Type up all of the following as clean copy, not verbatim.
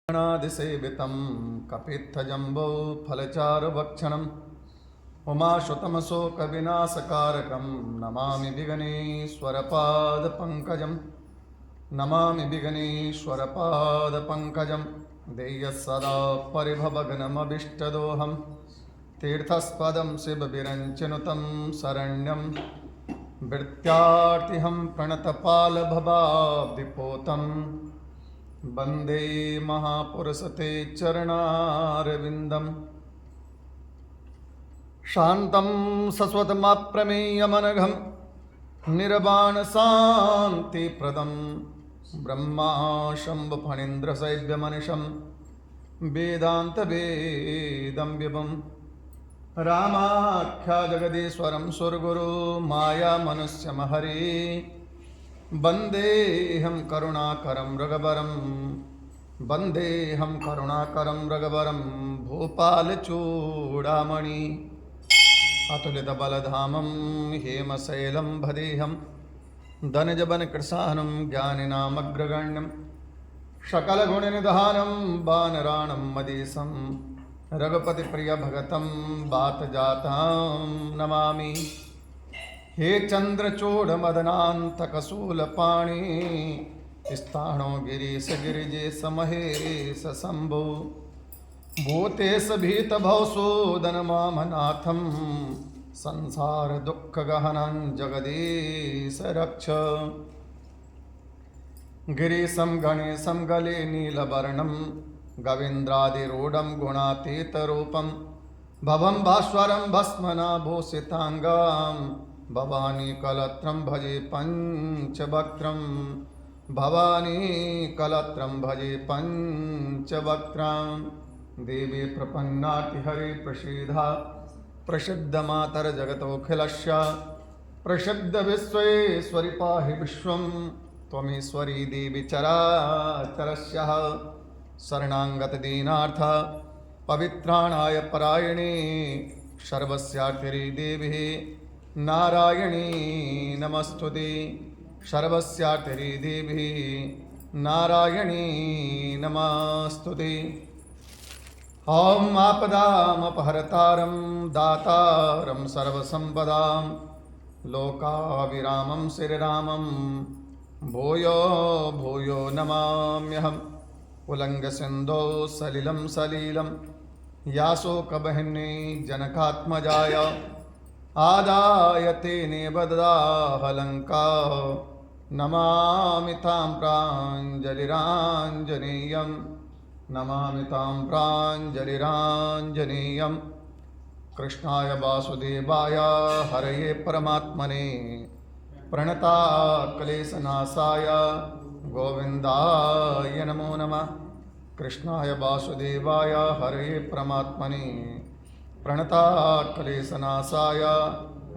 गणादिसेवितं कपित्थजम्बो फलचारुभक्षणम् उमाशुतमशोकविनाशकारकं नमामि विघ्नेश्वरपादपङ्कजं नमामि विघ्नेश्वरपादपङ्कजं देयः परिभवग्नमभीष्टदोहं तीर्थस्पदं शिवविरञ्चनुतं शरण्यं भृत्यार्तिहं प्रणतपालभवाब्धिपोतं वन्दे महापुरुषते चरणारविन्दं शान्तं शश्वतमप्रमेयमनघं निर्वाणशान्तिप्रदं ब्रह्मा शम्भुफणीन्द्रशैव्यमनिशं वेदान्तवेदं विभुं रामाख्या जगदीश्वरं सुरगुरु मायामनुष्यमहरे वन्देऽहं करुणाकरं रघुवरं वन्देऽहं करुणाकरं रघुवरं भूपालचूडामणि अतुलितबलधामं हेमशैलं भदेहं धनजवनकृशानं ज्ञानिनामग्रगण्यं सकलगुणनिधानं वानराणं मदीशं रघुपतिप्रियभगतं वातजातं नमामि। हे चन्द्रचूडमदनान्तकशूलपाणि स्थाणो गिरीश गिरिजेश महेश शम्भो भूतेश भीतभवसूदनमामनाथं संसारदुःखगहनं जगदीश रक्ष। गिरीशं गणेशं गले नीलवर्णं गवीन्द्रादिरूढं गुणातीतरूपं भवं भास्वरं भस्मनाभूषिताङ्गं भवानी कलत्रं भजे पंचवक्त्रं भवानी कलत्रं भजे पंचवक्त्रं देवी प्रपन्नातिहरे प्रसीदा प्रसिद्ध मातर जगतोऽखिलस्य प्रसिद्ध विश्वेश्वरि पाहि विश्वं त्वमीश्वरी देवी चराचरस्य शरणागत दीनार्थ पवित्राणाय परायणे सर्वस्यार्थिरी देवी नारायणी नमस्तुते सर्वस्यार्थिरी देवी नारायणी नमस्तुते। ॐ आपदामपहर्तारं दातारं सर्वसम्पदां लोकाभिरामं श्रीरामं भूयो भूयो नमाम्यहम्। उल्लङ्घसिन्धो सलिलं सलीलं याशोकबहिनी जनकात्मजाय आदाय तेने बददाहलङ्का नमामि तां प्राञ्जलिराञ्जनेयं नमामि तां प्राञ्जलिराञ्जनेयं। कृष्णाय वासुदेवाय हरये परमात्मने प्रणताक्लेशनाशाय गोविन्दाय नमो नमः। कृष्णाय वासुदेवाय हरये परमात्मने प्रणताक्लेशनाशाय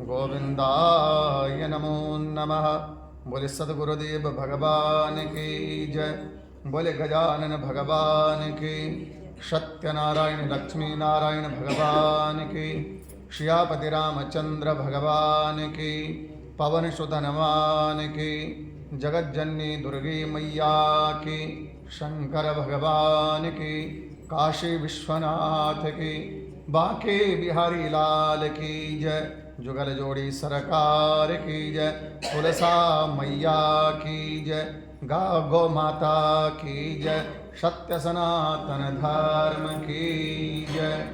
गोविन्दाय नमो नमः। बोले सद्गुरुदेव भगवान की जय, बोले गजानन भगवान की, सत्यनारायण लक्ष्मी नारायण भगवान की, श्यापति रामचंद्र भगवान की, पवन सुत हनुमान की, जगज्जननी दुर्गे मैया की, शंकर भगवान की, काशी विश्वनाथ की, बांके बिहारी लाल की जय, जुगल जोड़ी सरकार की जय, तुलसा मैया की जय, गौ माता की जय, सत्य सनातन धर्म की जय।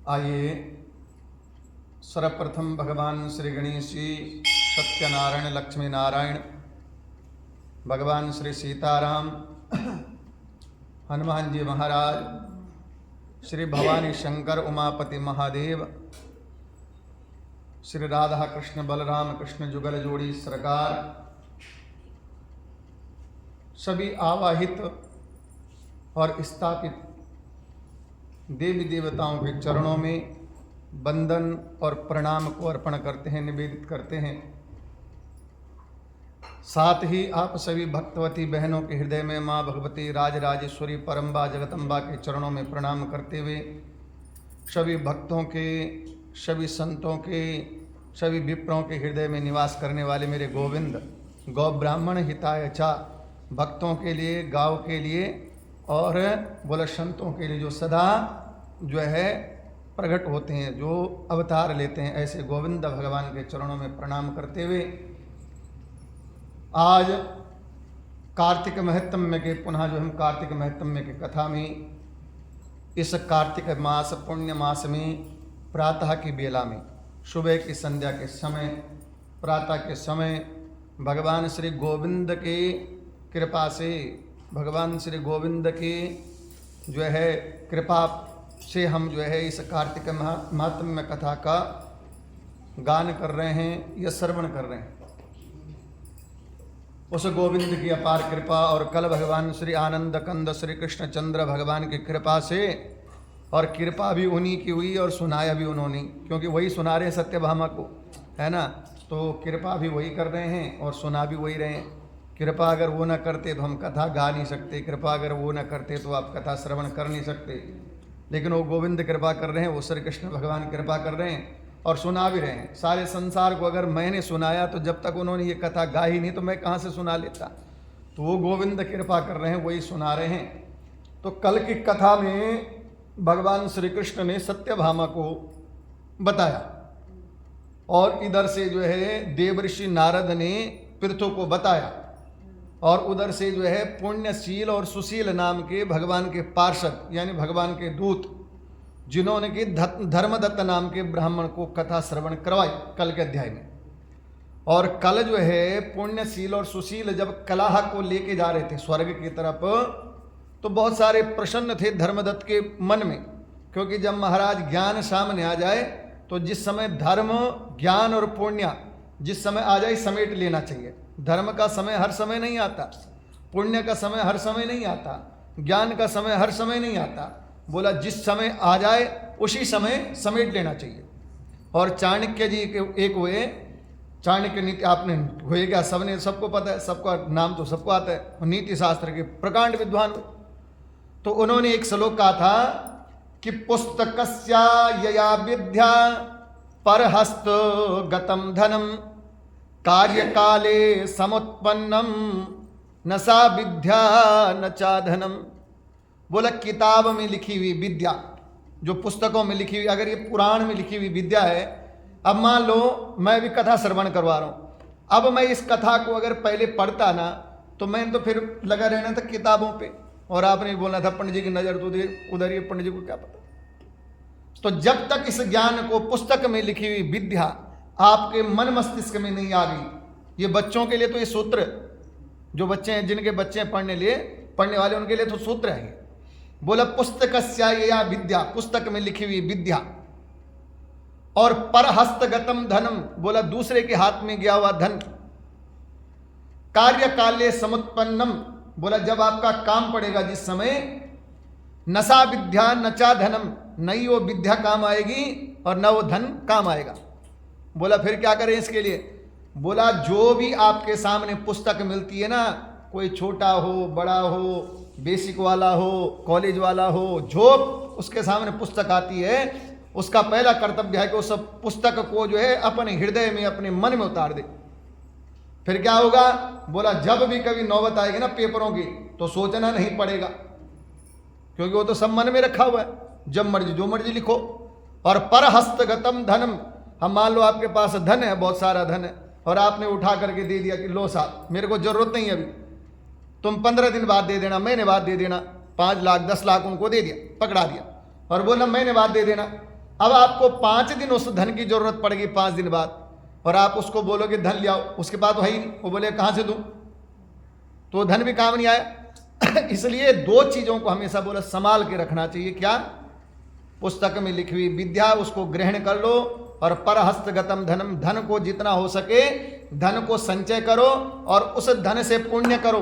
आइए सर्वप्रथम भगवान श्री गणेश जी, सत्यनारायण लक्ष्मी नारायण, भगवान श्री सीताराम, हनुमान जी महाराज, श्री भवानी शंकर उमापति महादेव, श्री राधा कृष्ण बलराम कृष्ण जुगल जोड़ी सरकार, सभी आवाहित और स्थापित देवी देवताओं के चरणों में वंदन और प्रणाम को अर्पण करते हैं, निवेदित करते हैं। साथ ही आप सभी भक्तवती बहनों के हृदय में माँ भगवती राजराजेश्वरी परम्बा जगदम्बा के चरणों में प्रणाम करते हुए सभी भक्तों के, सभी संतों के, सभी विप्रों के हृदय में निवास करने वाले मेरे गोविंद, गौ ब्राह्मण हिताय चा भक्तों के लिए, गाँव के लिए और बोला संतों के लिए जो सदा जो है प्रकट होते हैं, जो अवतार लेते हैं, ऐसे गोविंद भगवान के चरणों में प्रणाम करते हुए आज कार्तिक महत्म्य के पुनः जो हम कार्तिक महत्म्य की कथा में इस कार्तिक मास पुण्य मास में प्रातः की बेला में सुबह की संध्या के समय प्रातः के समय भगवान श्री गोविंद के कृपा से, भगवान श्री गोविंद की जो है कृपा से हम जो है इस कार्तिक महात्म्य कथा का गान कर रहे हैं या श्रवण कर रहे हैं। उस गोविंद की अपार कृपा और कल भगवान श्री आनंद कंद श्री कृष्ण चंद्र भगवान की कृपा से, और कृपा भी उन्हीं की हुई और सुनाया भी उन्होंने, क्योंकि वही सुना रहे हैं सत्यभामा को, है ना। तो कृपा भी वही कर रहे हैं और सुना भी वही रहे हैं। कृपा अगर वो न करते तो हम कथा गा नहीं सकते, कृपा अगर वो न करते तो आप कथा श्रवण कर नहीं सकते, लेकिन वो गोविंद कृपा कर रहे हैं, वो श्री कृष्ण भगवान कृपा कर रहे हैं और सुना भी रहे हैं। सारे संसार को अगर मैंने सुनाया तो जब तक उन्होंने ये कथा गा ही नहीं तो मैं कहाँ से सुना लेता। तो वो गोविंद कृपा कर रहे हैं, वही सुना रहे हैं। तो कल की कथा में भगवान श्री कृष्ण ने सत्यभामा को बताया और इधर से जो है देवर्षि नारद ने पृथु को बताया, और उधर से जो है पुण्यशील और सुशील नाम के भगवान के पार्षद यानी भगवान के दूत, जिन्होंने कि धर्मदत्त नाम के ब्राह्मण को कथा श्रवण करवाई कल के अध्याय में। और कल जो है पुण्यशील और सुशील जब कलाह को लेके जा रहे थे स्वर्ग की तरफ, तो बहुत सारे प्रसन्न थे धर्मदत्त के मन में, क्योंकि जब महाराज ज्ञान सामने आ जाए तो जिस समय धर्म ज्ञान और पुण्य जिस समय आ जाए समेट लेना चाहिए। धर्म का समय हर समय नहीं आता, पुण्य का समय हर समय नहीं आता, ज्ञान का समय हर समय नहीं आता। बोला जिस समय आ जाए उसी समय समेट लेना चाहिए। और चाणक्य जी के एक हुए चाणक्य नीति, आपने हुए क्या, सबने सबको पता है, सबका नाम तो सबको आता है, नीति शास्त्र के प्रकांड विद्वान। तो उन्होंने एक श्लोक कहा था कि पुस्तकस्या यया विद्या परहस्त गतम धनम कार्यकाले समुत्पन्नम न सा विद्या न चा धनम। बोला किताब में लिखी हुई विद्या, जो पुस्तकों में लिखी हुई, अगर ये पुराण में लिखी हुई विद्या है, अब मान लो मैं भी कथा श्रवण करवा रहा हूँ, अब मैं इस कथा को अगर पहले पढ़ता ना तो मैं तो फिर लगा रहना था किताबों पे, और आपने बोलना था पंडित जी की नज़र तो उधर, ये पंडित जी को क्या पता। तो जब तक इस ज्ञान को पुस्तक में लिखी हुई विद्या आपके मन मस्तिष्क में नहीं आ गई, ये बच्चों के लिए तो ये सूत्र, जो बच्चे हैं जिनके बच्चे पढ़ने वाले उनके लिए तो सूत्र है। बोला पुस्तकस्या या विद्या, पुस्तक में लिखी हुई विद्या, और परहस्तगतम धनम, बोला दूसरे के हाथ में गया हुआ धन, कार्यकाले समुत्पन्नम, बोला जब आपका काम पड़ेगा जिस समय, नशा विद्या नचा धनम, नहीं वो विद्या काम आएगी और न वो धन काम आएगा। बोला फिर क्या करें इसके लिए। बोला जो भी आपके सामने पुस्तक मिलती है ना, कोई छोटा हो बड़ा हो, बेसिक वाला हो कॉलेज वाला हो, जो उसके सामने पुस्तक आती है उसका पहला कर्तव्य है कि उस पुस्तक को जो है अपने हृदय में अपने मन में उतार दे। फिर क्या होगा। बोला जब भी कभी नौबत आएगी ना पेपरों की तो सोचना नहीं पड़ेगा, क्योंकि वो तो सब मन में रखा हुआ है, जब मर्जी जो मर्जी लिखो। और परहस्तगतम धनम, हम मान लो आपके पास धन है, बहुत सारा धन है, और आपने उठा करके दे दिया कि लो साहब मेरे को जरूरत नहीं है अभी, तुम 15 दिन बाद दे देना, महीने बाद दे देना, 5 लाख 10 लाख उनको दे दिया, पकड़ा दिया, और बोला महीने बाद दे देना। अब आपको 5 दिन उस धन की जरूरत पड़ेगी, 5 दिन बाद, और आप उसको बोलोगे धन ले आओ, उसके बाद तो है ही नहीं, वो बोले कहाँ से दूं, तो धन भी काम नहीं आया। इसलिए 2 चीज़ों को हमेशा बोला संभाल के रखना चाहिए। क्या, पुस्तक में लिखी हुई विद्या उसको ग्रहण कर लो, और परहस्तगतम धनम, धन को जितना हो सके धन को संचय करो और उस धन से पुण्य करो।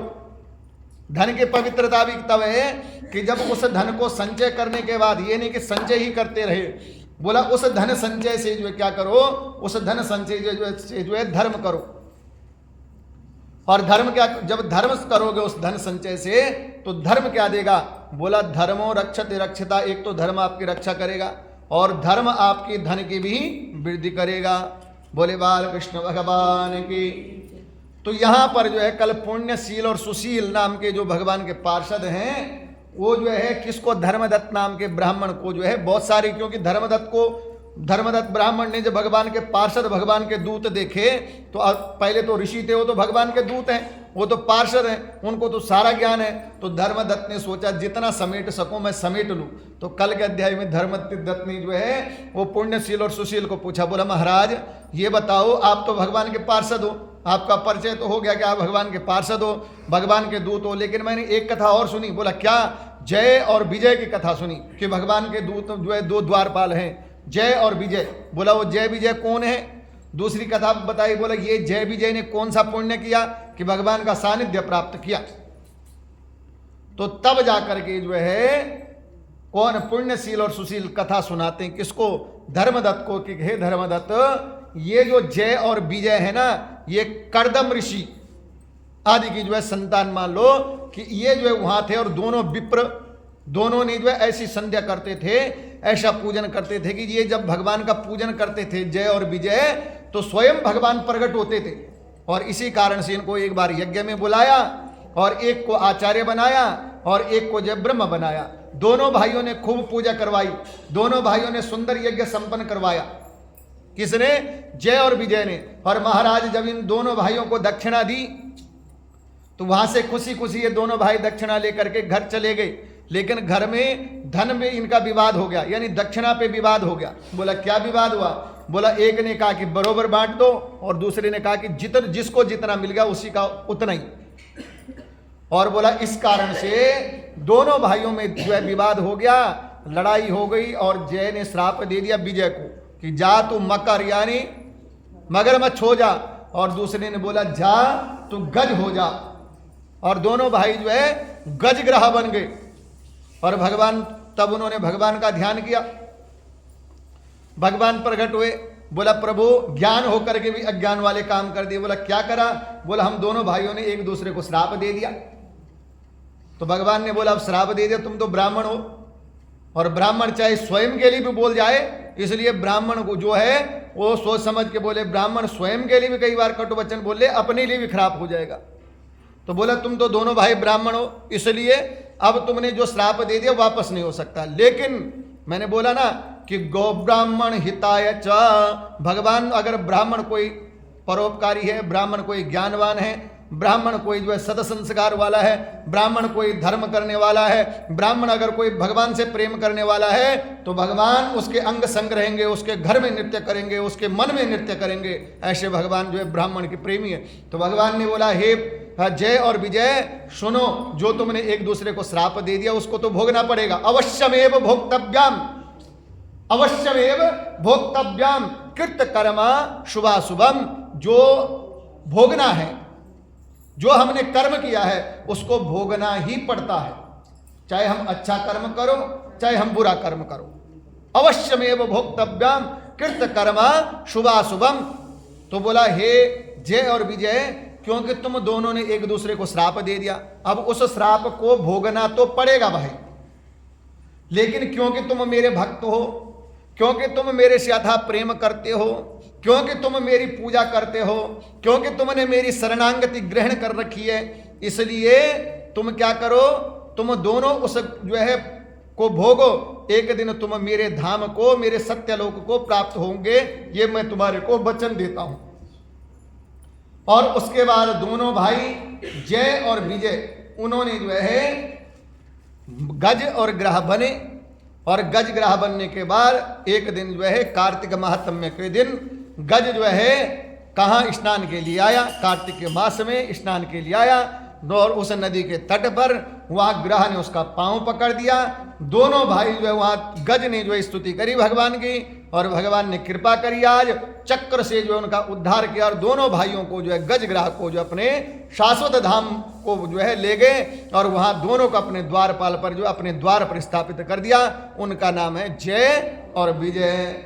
धन की पवित्रता भी तब है कि जब उस धन को संचय करने के बाद, ये नहीं कि संचय ही करते रहे, बोला उस धन संचय से जो है क्या करो, उस धन संचय जो है धर्म करो। और धर्म क्या, जब धर्म करोगे उस धन संचय से तो धर्म क्या देगा। बोला धर्मो रक्षते रक्षिता, एक तो धर्म आपकी रक्षा करेगा और धर्म आपकी धन की भी वृद्धि करेगा। बोले बाल कृष्ण भगवान की। तो यहां पर जो है कल पुण्यशील और सुशील नाम के जो भगवान के पार्षद हैं, वो जो है किसको, धर्मदत्त नाम के ब्राह्मण को जो है बहुत सारी, क्योंकि धर्मदत्त ब्राह्मण ने जब भगवान के पार्षद, भगवान के दूत देखे, तो पहले तो ऋषि थे, वो तो भगवान के दूत हैं, वो तो पार्षद हैं, उनको तो सारा ज्ञान है। तो धर्मदत्त ने सोचा जितना समेट सकूं मैं समेट लूं। तो कल के अध्याय में धर्मदत्त ने जो है वो पुण्यशील और सुशील को पूछा, बोला महाराज ये बताओ, आप तो भगवान के पार्षद हो, आपका परिचय तो हो गया कि आप भगवान के पार्षद हो, भगवान के दूत हो, लेकिन मैंने एक कथा और सुनी। बोला क्या? जय और विजय की कथा सुनी कि भगवान के दूत जो है 2 द्वारपाल हैं, जय और विजय। बोला वो जय विजय कौन है? दूसरी कथा बताई। बोला ये जय विजय ने कौन सा पुण्य किया कि भगवान का सानिध्य प्राप्त किया। तो तब जाकर के जो है कौन पुण्यशील और सुशील कथा सुनाते हैं किसको? धर्मदत्त को, कि हे धर्मदत्त, ये जो जय और विजय है ना, ये कर्दम ऋषि आदि की जो है संतान मान लो कि ये जो है वहां थे, और दोनों विप्र, दोनों ने जो है ऐसी संध्या करते थे, ऐसा पूजन करते थे कि ये जब भगवान का पूजन करते थे जय और विजय, तो स्वयं भगवान प्रकट होते थे। और इसी कारण से इनको एक बार यज्ञ में बुलाया और एक को आचार्य बनाया और एक को जय ब्रह्म बनाया। दोनों भाइयों ने खूब पूजा करवाई, दोनों भाइयों ने सुंदर यज्ञ संपन्न करवाया। किसने? जय और विजय ने। और महाराज जब इन दोनों भाइयों को दक्षिणा दी तो वहां से खुशी खुशी ये दोनों भाई दक्षिणा लेकर के घर चले गए। लेकिन घर में धन में इनका विवाद हो गया, यानी दक्षिणा पे विवाद हो गया। बोला क्या विवाद हुआ? बोला एक ने कहा कि बरोबर बांट दो और दूसरे ने कहा कि जिसको जितना मिल गया उसी का उतना ही। और बोला इस कारण से दोनों भाइयों में जो है विवाद हो गया, लड़ाई हो गई। और जय ने श्राप दे दिया विजय को कि जा तू मकर यानी मगरमच्छ हो जा, और दूसरे ने बोला जा तू गज हो जा। और दोनों भाई जो है गज ग्रह बन गए। और भगवान, तब उन्होंने भगवान का ध्यान किया, भगवान प्रकट हुए। बोला प्रभु ज्ञान होकर के भी अज्ञान वाले काम कर दिए। बोला क्या करा? बोला हम दोनों भाइयों ने एक दूसरे को श्राप दे दिया। तो भगवान ने बोला अब श्राप दे दिया, तुम तो ब्राह्मण हो, और ब्राह्मण चाहे स्वयं के लिए भी बोल जाए, इसलिए ब्राह्मण को जो है वो सोच समझ के बोले। ब्राह्मण स्वयं के लिए भी कई बार कटु वचन बोले, अपने लिए भी खराब हो जाएगा। तो बोला तुम तो दोनों भाई ब्राह्मण हो, इसलिए अब तुमने जो श्राप दे दिया वापस नहीं हो सकता। लेकिन मैंने बोला ना कि गौ ब्राह्मण हिताय च, भगवान अगर ब्राह्मण कोई परोपकारी है, ब्राह्मण कोई ज्ञानवान है, ब्राह्मण कोई जो है सदसंस्कार वाला है, ब्राह्मण कोई धर्म करने वाला है, ब्राह्मण अगर कोई भगवान से प्रेम करने वाला है, तो भगवान उसके अंग संग रहेंगे, उसके घर में नृत्य करेंगे, उसके मन में नृत्य करेंगे। ऐसे भगवान जो है ब्राह्मण के प्रेमी है। तो भगवान ने बोला हे जय और विजय सुनो, जो तुमने एक दूसरे को श्राप दे दिया उसको तो भोगना पड़ेगा। अवश्यमेव भोक्तव्याम, अवश्यमेव भोक्तव्याम कृत कर्मा शुभाशुभम, जो भोगना है, जो हमने कर्म किया है उसको भोगना ही पड़ता है, चाहे हम अच्छा कर्म करो चाहे हम बुरा कर्म करो। अवश्यमेव भोक्तव्याम कृत कर्मा शुभाशुभम। तो बोला हे जय और विजय, क्योंकि तुम दोनों ने एक दूसरे को श्राप दे दिया, अब उस श्राप को भोगना तो पड़ेगा भाई। लेकिन क्योंकि तुम मेरे भक्त हो, क्योंकि तुम मेरे से अथाह प्रेम करते हो, क्योंकि तुम मेरी पूजा करते हो, क्योंकि तुमने मेरी शरणागति ग्रहण कर रखी है, इसलिए तुम क्या करो, तुम दोनों उस जो है को भोगो। एक दिन तुम मेरे धाम को, मेरे सत्यलोक को प्राप्त होंगे, ये मैं तुम्हारे को वचन देता हूं। और उसके बाद दोनों भाई जय और विजय उन्होंने जो है गज और ग्रह बने। और गज ग्रह बनने के बाद एक दिन जो है कार्तिक महात्म्य के दिन गज जो है कहाँ स्नान के लिए आया, कार्तिक के मास में स्नान के लिए आया, और उस नदी के तट पर वहाँ ग्रह ने उसका पांव पकड़ दिया। दोनों भाई जो है वहाँ गज ने जो है स्तुति करी भगवान की, और भगवान ने कृपा करी, आज चक्र से जो है उनका उद्धार किया, और दोनों भाइयों को जो है गज ग्रह को जो अपने शाश्वत धाम को जो है ले गए, और वहाँ दोनों को अपने द्वारपाल पर जो अपने द्वार पर स्थापित कर दिया। उनका नाम है जय और विजय।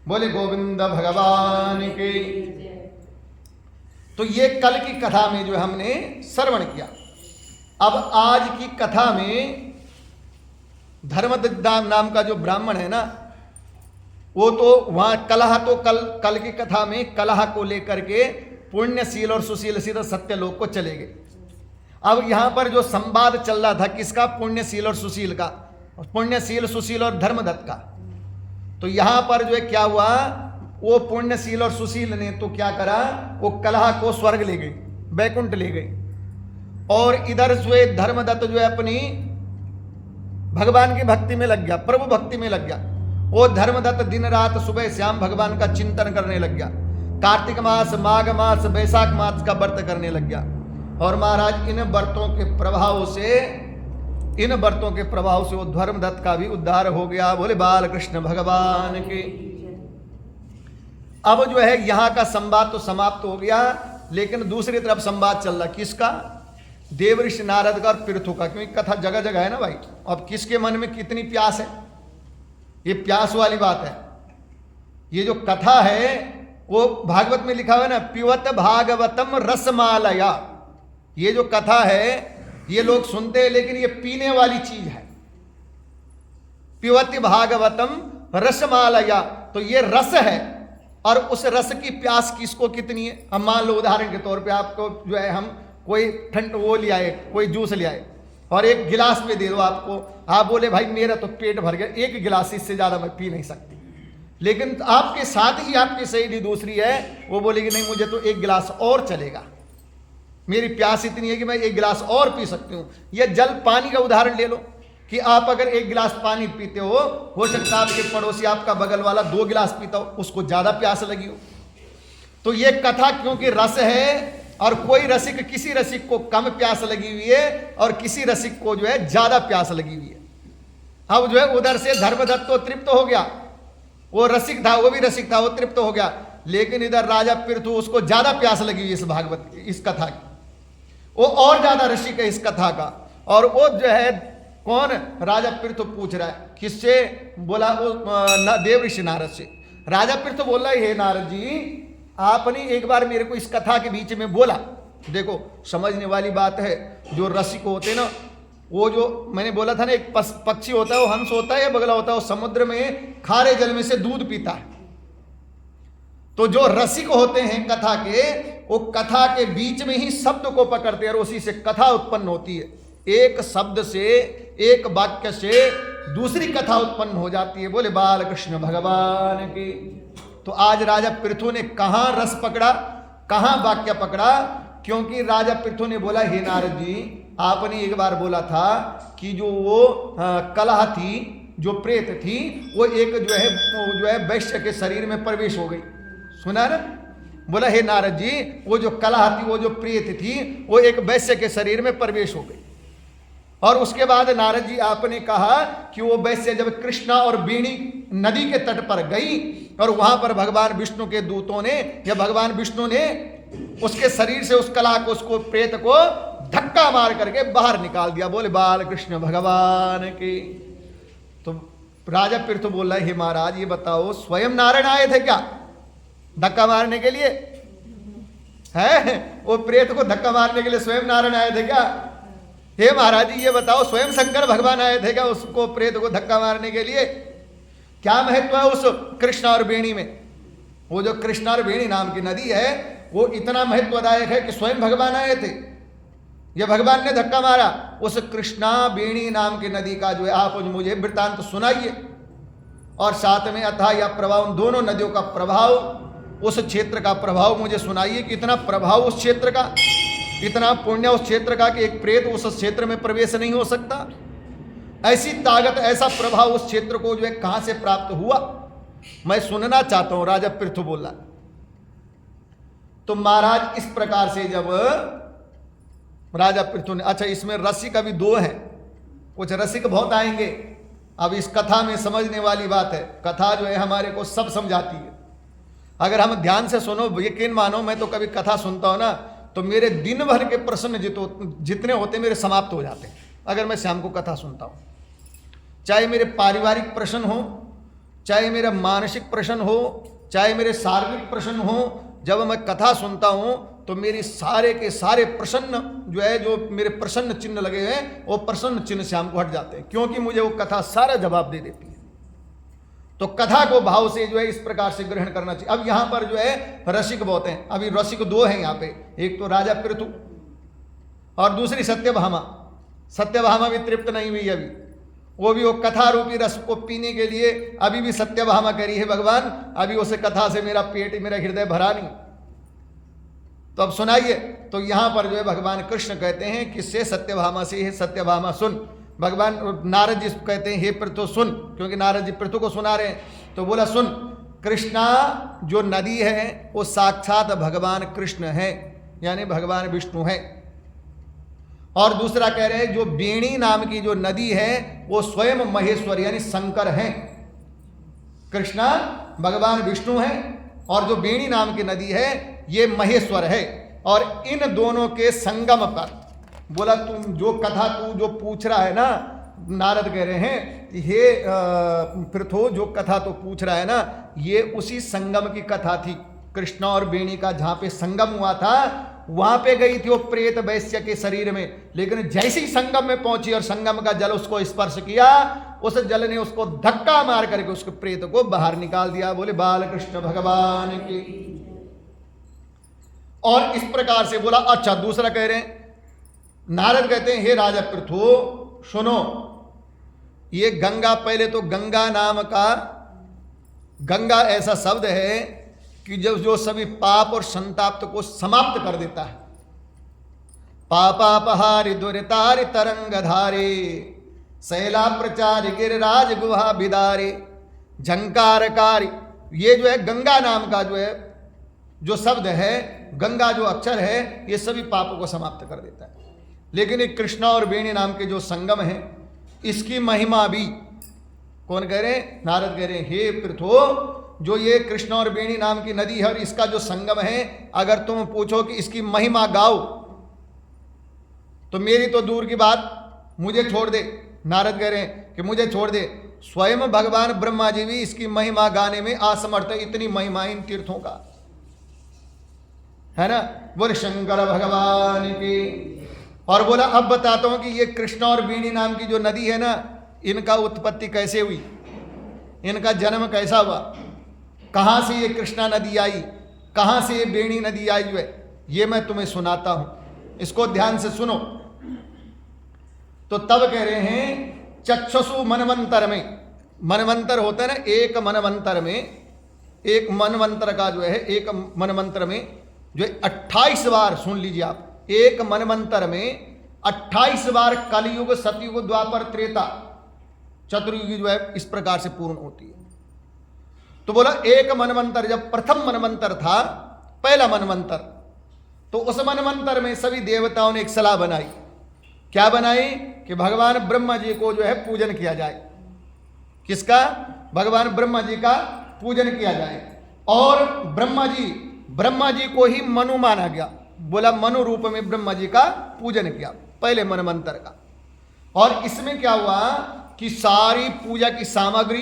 बोले गोविंद भगवान की। तो ये कल की कथा में जो हमने श्रवण किया। अब आज की कथा में धर्मदत्त नाम का जो ब्राह्मण है ना, वो तो वहां कलह, तो कल की कथा में कलह को लेकर के पुण्यशील और सुशील सीधा सत्यलोक को चले गए। अब यहां पर जो संवाद चल रहा था किसका, पुण्यशील और सुशील का, पुण्यशील सुशील और धर्मदत्त का। तो यहां पर जो है क्या हुआ, वो पुण्यशील और सुशील ने तो क्या करा, वो कलह को स्वर्ग ले गई, बैकुंठ ले गई, और इधर जो है धर्मदत्त जो है अपनी भगवान की भक्ति में लग गया, प्रभु भक्ति में लग गया। वो धर्मदत्त दिन रात सुबह शाम भगवान का चिंतन करने लग गया, कार्तिक मास, माघ मास, वैशाख मास का व्रत करने लग गया। और महाराज इन व्रतों के प्रभाव से वो धर्मदत्त का भी उद्धार हो गया। बोले बाल कृष्ण भगवान के। अब जो है यहां का संवाद तो समाप्त हो गया, लेकिन दूसरी तरफ संवाद चल रहा किसका, देवऋषि नारद का और पृथु का, क्योंकि कथा जगह जगह है ना भाई। अब किसके मन में कितनी प्यास है, ये प्यास वाली बात है। ये जो कथा है वो भागवत में लिखा हुआ है ना, पिबत भागवतम रसमालया। ये जो कथा है ये लोग सुनते हैं, लेकिन ये पीने वाली चीज है। पिबत भागवतम रसमालया, तो ये रस है, और उस रस की प्यास किसको कितनी है। अब मान लो उदाहरण के तौर पे आपको जो है हम कोई ठंड वो ले आए, कोई जूस ले आए और एक गिलास में दे दो आपको, आप बोले भाई मेरा तो पेट भर गया, एक गिलास इससे ज्यादा मैं पी नहीं सकती। लेकिन आपके साथ ही आपकी सहेली दूसरी है, वो बोलेगी नहीं मुझे तो एक गिलास और चलेगा, मेरी प्यास इतनी है कि मैं एक गिलास और पी सकती हूँ। यह जल पानी का उदाहरण ले लो कि आप अगर एक गिलास पानी पीते हो सकता है आपके पड़ोसी आपका बगल वाला 2 गिलास पीता हो, उसको ज्यादा प्यास लगी हो। तो ये कथा क्योंकि रस है, और कोई रसिक किसी रसिक को कम प्यास लगी हुई है और किसी रसिक को जो है ज्यादा प्यास लगी हुई है। अब जो है उधर से धर्मदत्त तो तृप्त हो गया, वो रसिक था, वो भी रसिक था, वो तृप्त हो गया। लेकिन इधर राजा पृथु उसको ज्यादा प्यास लगी हुई इस भागवत इस कथा की, वो और ज्यादा रसिक है इस कथा का। और वो जो है कौन, राजा पृथु पूछ रहा है किससे, बोला वो देवऋषि नारद से। राजा पृथु बोल रहा है हे नारद जी, आपने एक बार मेरे को इस कथा के बीच में बोला। देखो समझने वाली बात है, जो रसिक होते ना, वो जो मैंने बोला था ना, एक पक्षी होता है, वो हंस होता है या बगला होता है, वो समुद्र में खारे जल में से दूध पीता है। तो जो रसिक होते हैं कथा के, वो कथा के बीच में ही शब्द को पकड़ते हैं और उसी से कथा उत्पन्न होती है। एक शब्द से, एक वाक्य से दूसरी कथा उत्पन्न हो जाती है। बोले बाल कृष्ण भगवान की। तो आज राजा पृथु ने कहां रस पकड़ा, कहां वाक्य पकड़ा, क्योंकि राजा पृथु ने बोला हे नारद जी, आपने एक बार बोला था कि जो वो कलह थी, जो प्रेत थी, वो एक जो है वैश्य के शरीर में प्रवेश हो गई। सुना ना, बोला हे नारद जी, वो जो कलह थी, वो जो प्रेत थी, वो एक वैश्य के शरीर में प्रवेश हो गई। और उसके बाद नारद जी आपने कहा कि वो वैश्य जब कृष्णा और बेणी नदी के तट पर गई और वहां पर भगवान विष्णु के दूतों ने या भगवान विष्णु ने उसके शरीर से उस कला को, उसको प्रेत को धक्का मार करके बाहर निकाल दिया। बोले बाल कृष्ण भगवान की। तो राजा पृथु बोल रहा है हे महाराज ये बताओ, स्वयं नारायण आए थे क्या धक्का मारने के लिए? है वो प्रेत को धक्का मारने के लिए स्वयं नारायण आए थे क्या? हे महाराज जी ये बताओ, स्वयं शंकर भगवान आए थे क्या उसको प्रेत को धक्का मारने के लिए? क्या महत्व है उस कृष्णा और बेणी में? वो जो कृष्णा और बेणी नाम की नदी है वो इतना महत्वदायक है कि स्वयं भगवान आए थे, ये भगवान ने धक्का मारा। उस कृष्णा बेणी नाम की नदी का जो है आप मुझे वृत्तांत सुनाइए, और साथ में अथाह या प्रभाव, उन दोनों नदियों का प्रभाव, उस क्षेत्र का प्रभाव मुझे सुनाइए कि इतना प्रभाव उस क्षेत्र का, इतना पुण्य उस क्षेत्र का कि एक प्रेत उस क्षेत्र में प्रवेश नहीं हो सकता। ऐसी ताकत, ऐसा प्रभाव उस क्षेत्र को जो है कहां से प्राप्त हुआ, मैं सुनना चाहता हूं। राजा पृथु बोला। तो महाराज इस प्रकार से जब राजा पृथु ने, अच्छा इसमें रसिक अभी 2 हैं, कुछ रसिक बहुत आएंगे। अब इस कथा में समझने वाली बात है, कथा जो है हमारे को सब समझाती है। अगर हम ध्यान से सुनो, यकीन मानो, मैं तो कभी कथा सुनता हूं ना तो मेरे दिन भर के प्रश्न जितने होते मेरे समाप्त हो जाते हैं अगर मैं शाम को कथा सुनता हूं। चाहे मेरे पारिवारिक प्रश्न हो, चाहे मेरा मानसिक प्रश्न हो, चाहे मेरे शारीरिक प्रश्न हो, जब मैं कथा सुनता हूं तो मेरी सारे के सारे प्रश्न जो है, जो मेरे प्रसन्न चिन्ह लगे हैं, वो प्रसन्न चिन्ह शाम को हट जाते हैं, क्योंकि मुझे वो कथा सारा जवाब दे देती है। तो कथा को भाव से जो है इस प्रकार से ग्रहण करना चाहिए। अब यहां पर जो है रसिक बहुत हैं, अभी रसिक दो हैं यहां पे, एक तो राजा पृथु और दूसरी सत्यभामा। सत्यभामा भी तृप्त नहीं हुई अभी, वो कथा रूपी रस को पीने के लिए अभी भी सत्यभामा करी है भगवान, अभी उसे कथा से मेरा पेट मेरा हृदय भरा नहीं। तो अब सुनाइए। तो यहां पर जो है भगवान कृष्ण कहते हैं किससे? सत्यभामा से। हे सत्यभामा सुन। भगवान नारद जी कहते हैं हे पृथु सुन, क्योंकि नारद जी पृथु को सुना रहे हैं। तो बोला सुन, कृष्णा जो नदी है वो साक्षात भगवान कृष्ण है, यानी भगवान विष्णु है। और दूसरा कह रहे हैं जो बेणी नाम की जो नदी है वो स्वयं महेश्वर यानी शंकर है। कृष्णा भगवान विष्णु है और जो बेणी नाम की नदी है ये महेश्वर है। और इन दोनों के संगम पर बोला तुम जो कथा तू जो पूछ रहा है ना, नारद कह रहे हैं हे पृथु जो कथा तो पूछ रहा है ना, ये उसी संगम की कथा थी। कृष्णा और बेणी का जहां पे संगम हुआ था वहां पे गई थी वो प्रेत वैश्य के शरीर में, लेकिन जैसे ही संगम में पहुंची और संगम का जल उसको स्पर्श किया, उस जल ने उसको धक्का मार करके उसके प्रेत को बाहर निकाल दिया। बोले बाल कृष्ण भगवान की। और इस प्रकार से बोला। अच्छा दूसरा कह रहे हैं, नारद कहते हैं हे राजा पृथु सुनो, ये गंगा, पहले तो गंगा नाम का, गंगा ऐसा शब्द है कि जब जो सभी पाप और संताप को समाप्त कर देता है। पापापहारि दुरितारि तरंगधारे शैला प्रचार गिरिराज गुहा बिदारे झंकारकारी। ये जो है गंगा नाम का जो है जो शब्द है, गंगा जो अक्षर है, ये सभी पापों को समाप्त कर देता है। लेकिन एक कृष्णा और बेणी नाम के जो संगम है इसकी महिमा भी, कौन कह रहे हैं? नारद कह रहे हैं हे पृथु जो ये कृष्णा और बेणी नाम की नदी है और इसका जो संगम है, अगर तुम पूछो कि इसकी महिमा गाओ तो मेरी तो दूर की बात, मुझे छोड़ दे। नारद कह रहे हैं कि मुझे छोड़ दे, स्वयं भगवान ब्रह्मा जी भी इसकी महिमा गाने में असमर्थ है। इतनी महिमा इन तीर्थों का है ना। बोले शंकर भगवान की। और बोला अब बताता हूं कि ये कृष्णा और बेणी नाम की जो नदी है ना, इनका उत्पत्ति कैसे हुई, इनका जन्म कैसा हुआ, कहां से ये कृष्णा नदी आई, कहां से ये बेणी नदी आई है, ये मैं तुम्हें सुनाता हूं, इसको ध्यान से सुनो। तो तब कह रहे हैं चक्षुषु मनवंतर में, मनवंतर होता है ना, एक मनवंतर में, एक मनवंतर का जो है एक मनवंतर में जो 28 बार, सुन लीजिए आप, एक मनवंतर में 28 बार कलयुग सतयुग द्वापर त्रेता चतुर्युगी जो है इस प्रकार से पूर्ण होती है। तो बोला एक मनवंतर, जब प्रथम मनवंतर था, पहला मनवंतर, तो उस मनवंतर में सभी देवताओं ने एक सलाह बनाई। क्या बनाई? कि भगवान ब्रह्मा जी को जो है पूजन किया जाए। किसका? भगवान ब्रह्मा जी का पूजन किया जाए। और ब्रह्मा जी को ही मनु माना गया। बोला मनु रूप में ब्रह्मा जी का पूजन किया पहले मनवंतर का। और इसमें क्या हुआ कि सारी पूजा की सामग्री,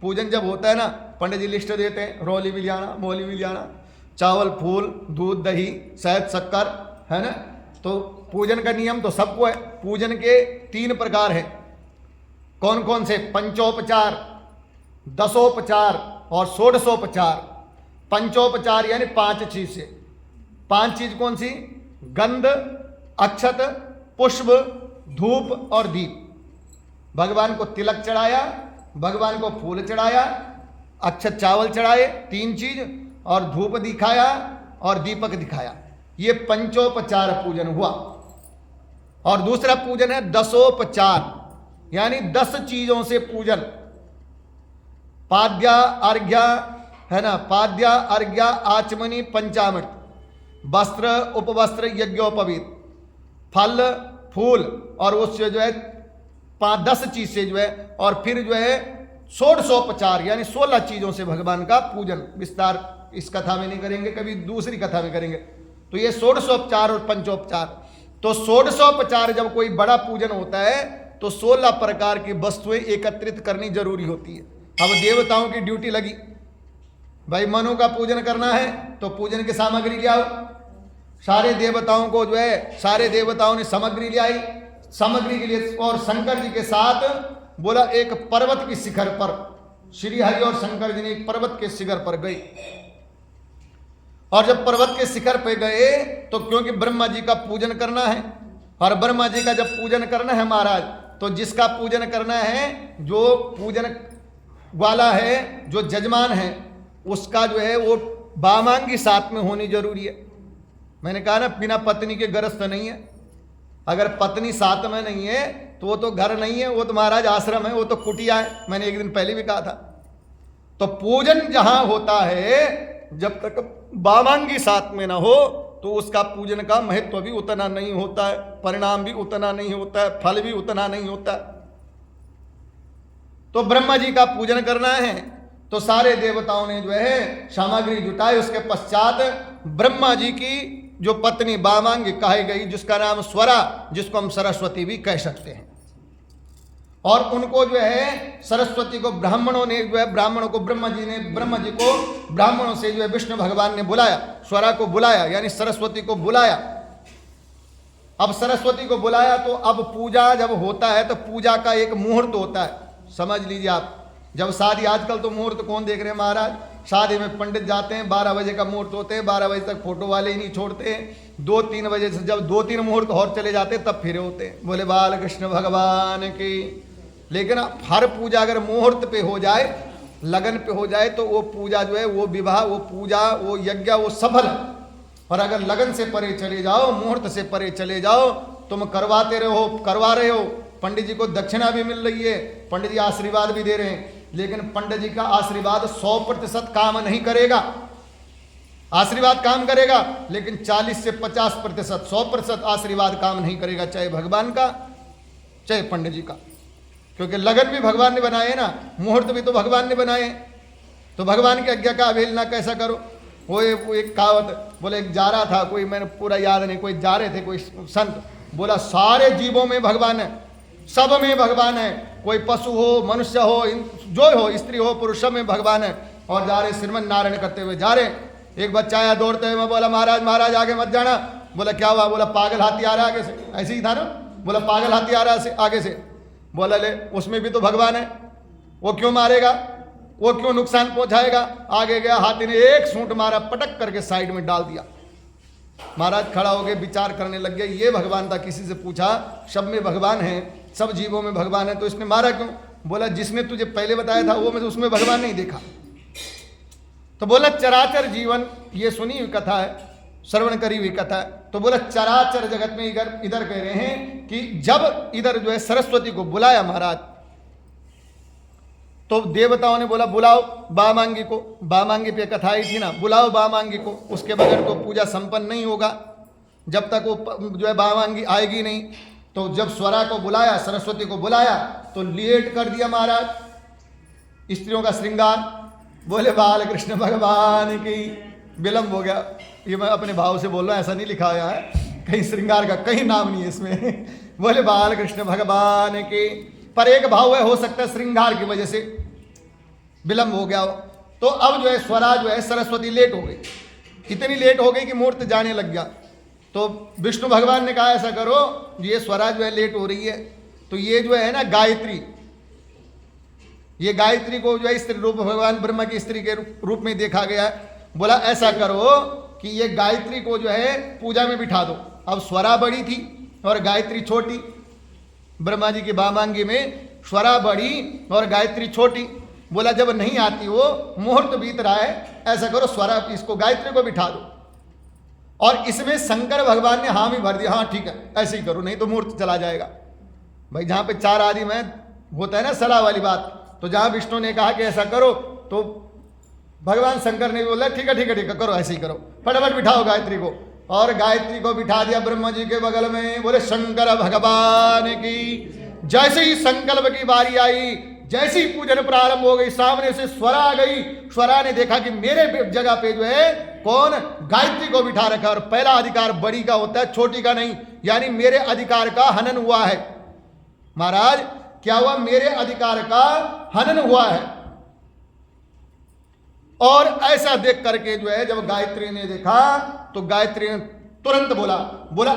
पूजन जब होता है ना, पंडित जी लिस्ट देते हैं, रौली भी लियाना, मोली भी लियाना, चावल फूल दूध दही शहद शक्कर, है ना। तो पूजन का नियम तो सबको है। पूजन के 3 प्रकार है। कौन कौन से? पंचोपचार, दसोपचार और षोडशोपचार। पंचोपचार यानी 5 चीज से। 5 चीज कौन सी? गंध, अक्षत, पुष्प, धूप और दीप। भगवान को तिलक चढ़ाया, भगवान को फूल चढ़ाया, अक्षत चावल चढ़ाए, 3 चीज, और धूप दिखाया और दीपक दिखाया। ये पंचोपचार पूजन हुआ। और दूसरा पूजन है दसोपचार, यानी 10 चीजों से पूजन। पाद्या अर्घ्य, है ना, पाद्या अर्घ्य आचमनी पंचामृत, वस्त्र उपवस्त्र यज्ञोपवीत, फल फूल, और उससे जो है 5-10 चीज से जो है, और फिर जो है षोडशोपचार यानी 16 चीजों से भगवान का पूजन। विस्तार इस कथा में नहीं करेंगे, कभी दूसरी कथा में करेंगे। तो ये षोडशोपचार और पंचोपचार। तो षोडशोपचार जब कोई बड़ा पूजन होता है तो 16 प्रकार की वस्तुएं एकत्रित करनी जरूरी होती है। अब देवताओं की ड्यूटी लगी, भाई मनु का पूजन करना है तो पूजन की सामग्री ले आओ। सारे देवताओं को जो है, सारे देवताओं ने सामग्री ले आई। सामग्री के लिए और शंकर जी के साथ बोला एक पर्वत की शिखर पर श्री हरि और शंकर जी ने एक पर्वत के शिखर पर गए, और जब पर्वत के शिखर पे गए तो क्योंकि ब्रह्मा जी का पूजन करना है, और ब्रह्मा जी का जब पूजन करना है महाराज, तो जिसका पूजन करना है, जो पूजन वाला है, जो जजमान है, उसका जो है वो वामांगी साथ में होनी जरूरी है। मैंने कहा ना, बिना पत्नी के गरज तो नहीं है। अगर पत्नी साथ में नहीं है तो वो तो घर नहीं है, वो तो महाराज आश्रम है, वो तो कुटिया है। मैंने एक दिन पहले भी कहा था। तो पूजन जहां होता है, जब तक वामांगी साथ में ना हो तो उसका पूजन का महत्व भी उतना नहीं होता है, परिणाम भी उतना नहीं होता है, फल भी उतना नहीं होता है। तो ब्रह्मा जी का पूजन करना है तो सारे देवताओं ने जो है सामग्री जुटाई। उसके पश्चात ब्रह्मा जी की जो पत्नी वामांगी कही गई, जिसका नाम स्वरा, जिसको हम सरस्वती भी कह सकते हैं, और उनको जो है सरस्वती को ब्राह्मणों ने जो है, ब्राह्मणों को ब्रह्मा जी को ब्राह्मणों से जो है विष्णु भगवान ने बुलाया, स्वरा को बुलाया, यानी सरस्वती को बुलाया। अब सरस्वती को बुलाया तो अब पूजा जब होता है तो पूजा का एक मुहूर्त होता है। समझ लीजिए आप, जब शादी, आजकल तो मुहूर्त कौन देख रहे हैं महाराज, शादी में पंडित जाते हैं, 12 बजे का मुहूर्त होते हैं, 12 बजे तक फोटो वाले ही नहीं छोड़ते हैं, 2-3 बजे से जब 2-3 मुहूर्त और चले जाते हैं तब फिरे होते हैं। बोले बाल कृष्ण भगवान की। लेकिन हर पूजा अगर मुहूर्त पे हो जाए, लगन पे हो जाए, तो वो पूजा जो है, वो विवाह, वो पूजा, वो यज्ञ, वो सफल है। और अगर लगन से परे चले जाओ, मुहूर्त से परे चले जाओ, तुम करवाते रहो, करवा रहे हो, पंडित जी को दक्षिणा भी मिल रही है, पंडित जी आशीर्वाद भी दे रहे हैं, लेकिन पंडित जी का आशीर्वाद 100% काम नहीं करेगा। आशीर्वाद काम करेगा, लेकिन 40 से 50%, 100% आशीर्वाद काम नहीं करेगा, चाहे भगवान का चाहे पंडित जी का। क्योंकि लगन भी भगवान ने बनाए ना, मुहूर्त भी तो भगवान ने बनाए, तो भगवान की आज्ञा का अवहेलना कैसा करो। वो एक कहावत, बोले एक जा रहा था कोई, मैंने पूरा याद नहीं, कोई जा रहे थे कोई संत, बोला सारे जीवों में भगवान है, सब में भगवान है, कोई पशु हो, मनुष्य हो, जो हो, स्त्री हो, पुरुष, सब में भगवान है। और जा रहे श्रीमन नारायण करते हुए जा रहे, एक बच्चा आया दौड़ते हुए, मैं बोला महाराज महाराज आगे मत जाना। बोला क्या हुआ? बोला पागल हाथी आ रहा है आगे से। ऐसे ही था ना, बोला पागल हाथी आ रहा है आगे से। बोला ले, उसमें भी तो भगवान है, वो क्यों मारेगा, वो क्यों नुकसान पहुंचाएगा। आगे गया, हाथी ने एक सूंट मारा, पटक करके साइड में डाल दिया। महाराज खड़ा हो गए, विचार करने लग गए, ये भगवान था। किसी से पूछा, सब में भगवान है, सब जीवों में भगवान है, तो इसने मारा क्यों? बोला जिसने तुझे पहले बताया था वो, मैं उसमें भगवान नहीं देखा। तो बोला चराचर जीवन, ये सुनी हुई कथा है, श्रवण करी हुई कथा है। तो बोला चराचर जगत में इधर कह रहे हैं कि जब इधर जो है सरस्वती को बुलाया महाराज, तो देवताओं ने बोला बुलाओ वामांगी को। वामांगी पे कथा आई थी ना, बुलाओ वामांगी को, उसके बगैर तो पूजा संपन्न नहीं होगा, जब तक वो जो है वामांगी आएगी नहीं। तो जब स्वरा को बुलाया, सरस्वती को बुलाया, तो लेट कर दिया महाराज स्त्रियों का श्रृंगार। बोले बाल कृष्ण भगवान की। विलंब हो गया, ये मैं अपने भाव से बोल रहा हूँ, ऐसा नहीं लिखा हुआ है, कहीं श्रृंगार का कहीं नाम नहीं है इसमें। बोले बाल कृष्ण भगवान की, पर एक भाव है, हो सकता है श्रृंगार की वजह से विलंब हो गया हो। तो अब जो है स्वरा जो है सरस्वती लेट हो गई, इतनी लेट हो गई कि मुहूर्त जाने लग गया। तो विष्णु भगवान ने कहा ऐसा करो, ये स्वरा जो है लेट हो रही है, तो ये जो है ना गायत्री, ये गायत्री को जो है स्त्री रूप भगवान ब्रह्मा की स्त्री के रूप में देखा गया है। बोला ऐसा करो कि ये गायत्री को जो है पूजा में बिठा दो। अब स्वरा बड़ी थी और गायत्री छोटी, ब्रह्मा जी की वामांगी में स्वरा बड़ी और गायत्री छोटी। बोला जब नहीं आती वो, मुहूर्त बीत रहा है, ऐसा करो स्वरा इसको गायत्री को बिठा दो। और इसमें शंकर भगवान ने हाँ भी भर दिया, हाँ ठीक है ऐसे ही करो, नहीं तो मुहूर्त चला जाएगा। भाई जहाँ पे 4 आदि में होता है ना सलाह वाली बात, तो जहाँ विष्णु ने कहा कि ऐसा करो, तो भगवान शंकर ने बोला ठीक है ठीक है ठीक है करो, ऐसे ही करो, फटाफट बिठाओ गायत्री को। और गायत्री को बिठा दिया ब्रह्मा जी के बगल में। बोले शंकर भगवान की। जैसे ही संकल्प की बारी आई, जैसे ही पूजन प्रारंभ हो गई, सामने से स्वरा आ गई। स्वरा ने देखा कि मेरे जगह पे जो है कौन, गायत्री को बिठा रखा, और पहला अधिकार बड़ी का होता है, छोटी का नहीं, यानी मेरे अधिकार का हनन हुआ है। महाराज क्या हुआ? मेरे अधिकार का हनन हुआ है। और ऐसा देख करके जो है जब गायत्री ने देखा, तो गायत्री ने तुरंत बोला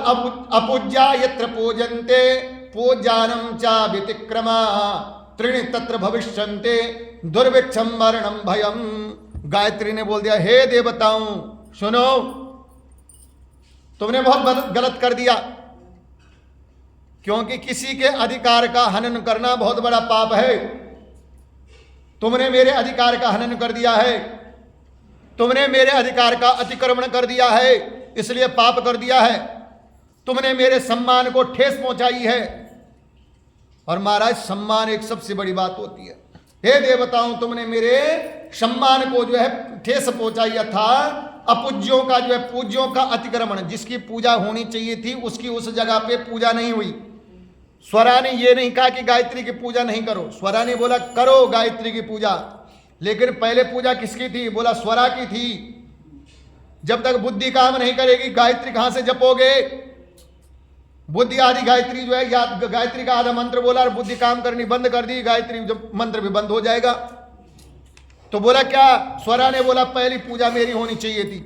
अपूज्या यत्र पूजन्ते पूज्यानम चा व्यतिक्रमा त्रीणि तत्र भविष्यन्ते दुर्भिक्षम मरणम भयम। गायत्री ने बोल दिया, हे देवताओं सुनो, तुमने बहुत गलत कर दिया, क्योंकि किसी के अधिकार का हनन करना बहुत बड़ा पाप है। तुमने मेरे अधिकार का हनन कर दिया है, तुमने मेरे अधिकार का अतिक्रमण कर दिया है, इसलिए पाप कर दिया है। तुमने मेरे सम्मान को ठेस पहुंचाई है। और महाराज, सम्मान एक सबसे बड़ी बात होती है। हे देवताओं, तुमने मेरे सम्मान को जो है ठेस पहुंचाई था। अपूज्यों का जो है पूज्यों का अतिक्रमण, जिसकी पूजा होनी चाहिए थी उसकी उस जगह पे पूजा नहीं हुई। स्वरा ने ये नहीं कहा कि गायत्री की पूजा नहीं करो, स्वरा ने बोला करो गायत्री की पूजा, लेकिन पहले पूजा किसकी थी? बोला स्वरा की थी। जब तक बुद्धि काम नहीं करेगी गायत्री कहां से जपोगे? बुद्धि आदि गायत्री जो है, या गायत्री का आधा मंत्र बोला और बुद्धि काम करनी बंद कर दी, गायत्री जब मंत्र भी बंद हो जाएगा। तो बोला क्या? स्वरा ने बोला पहली पूजा मेरी होनी चाहिए थी,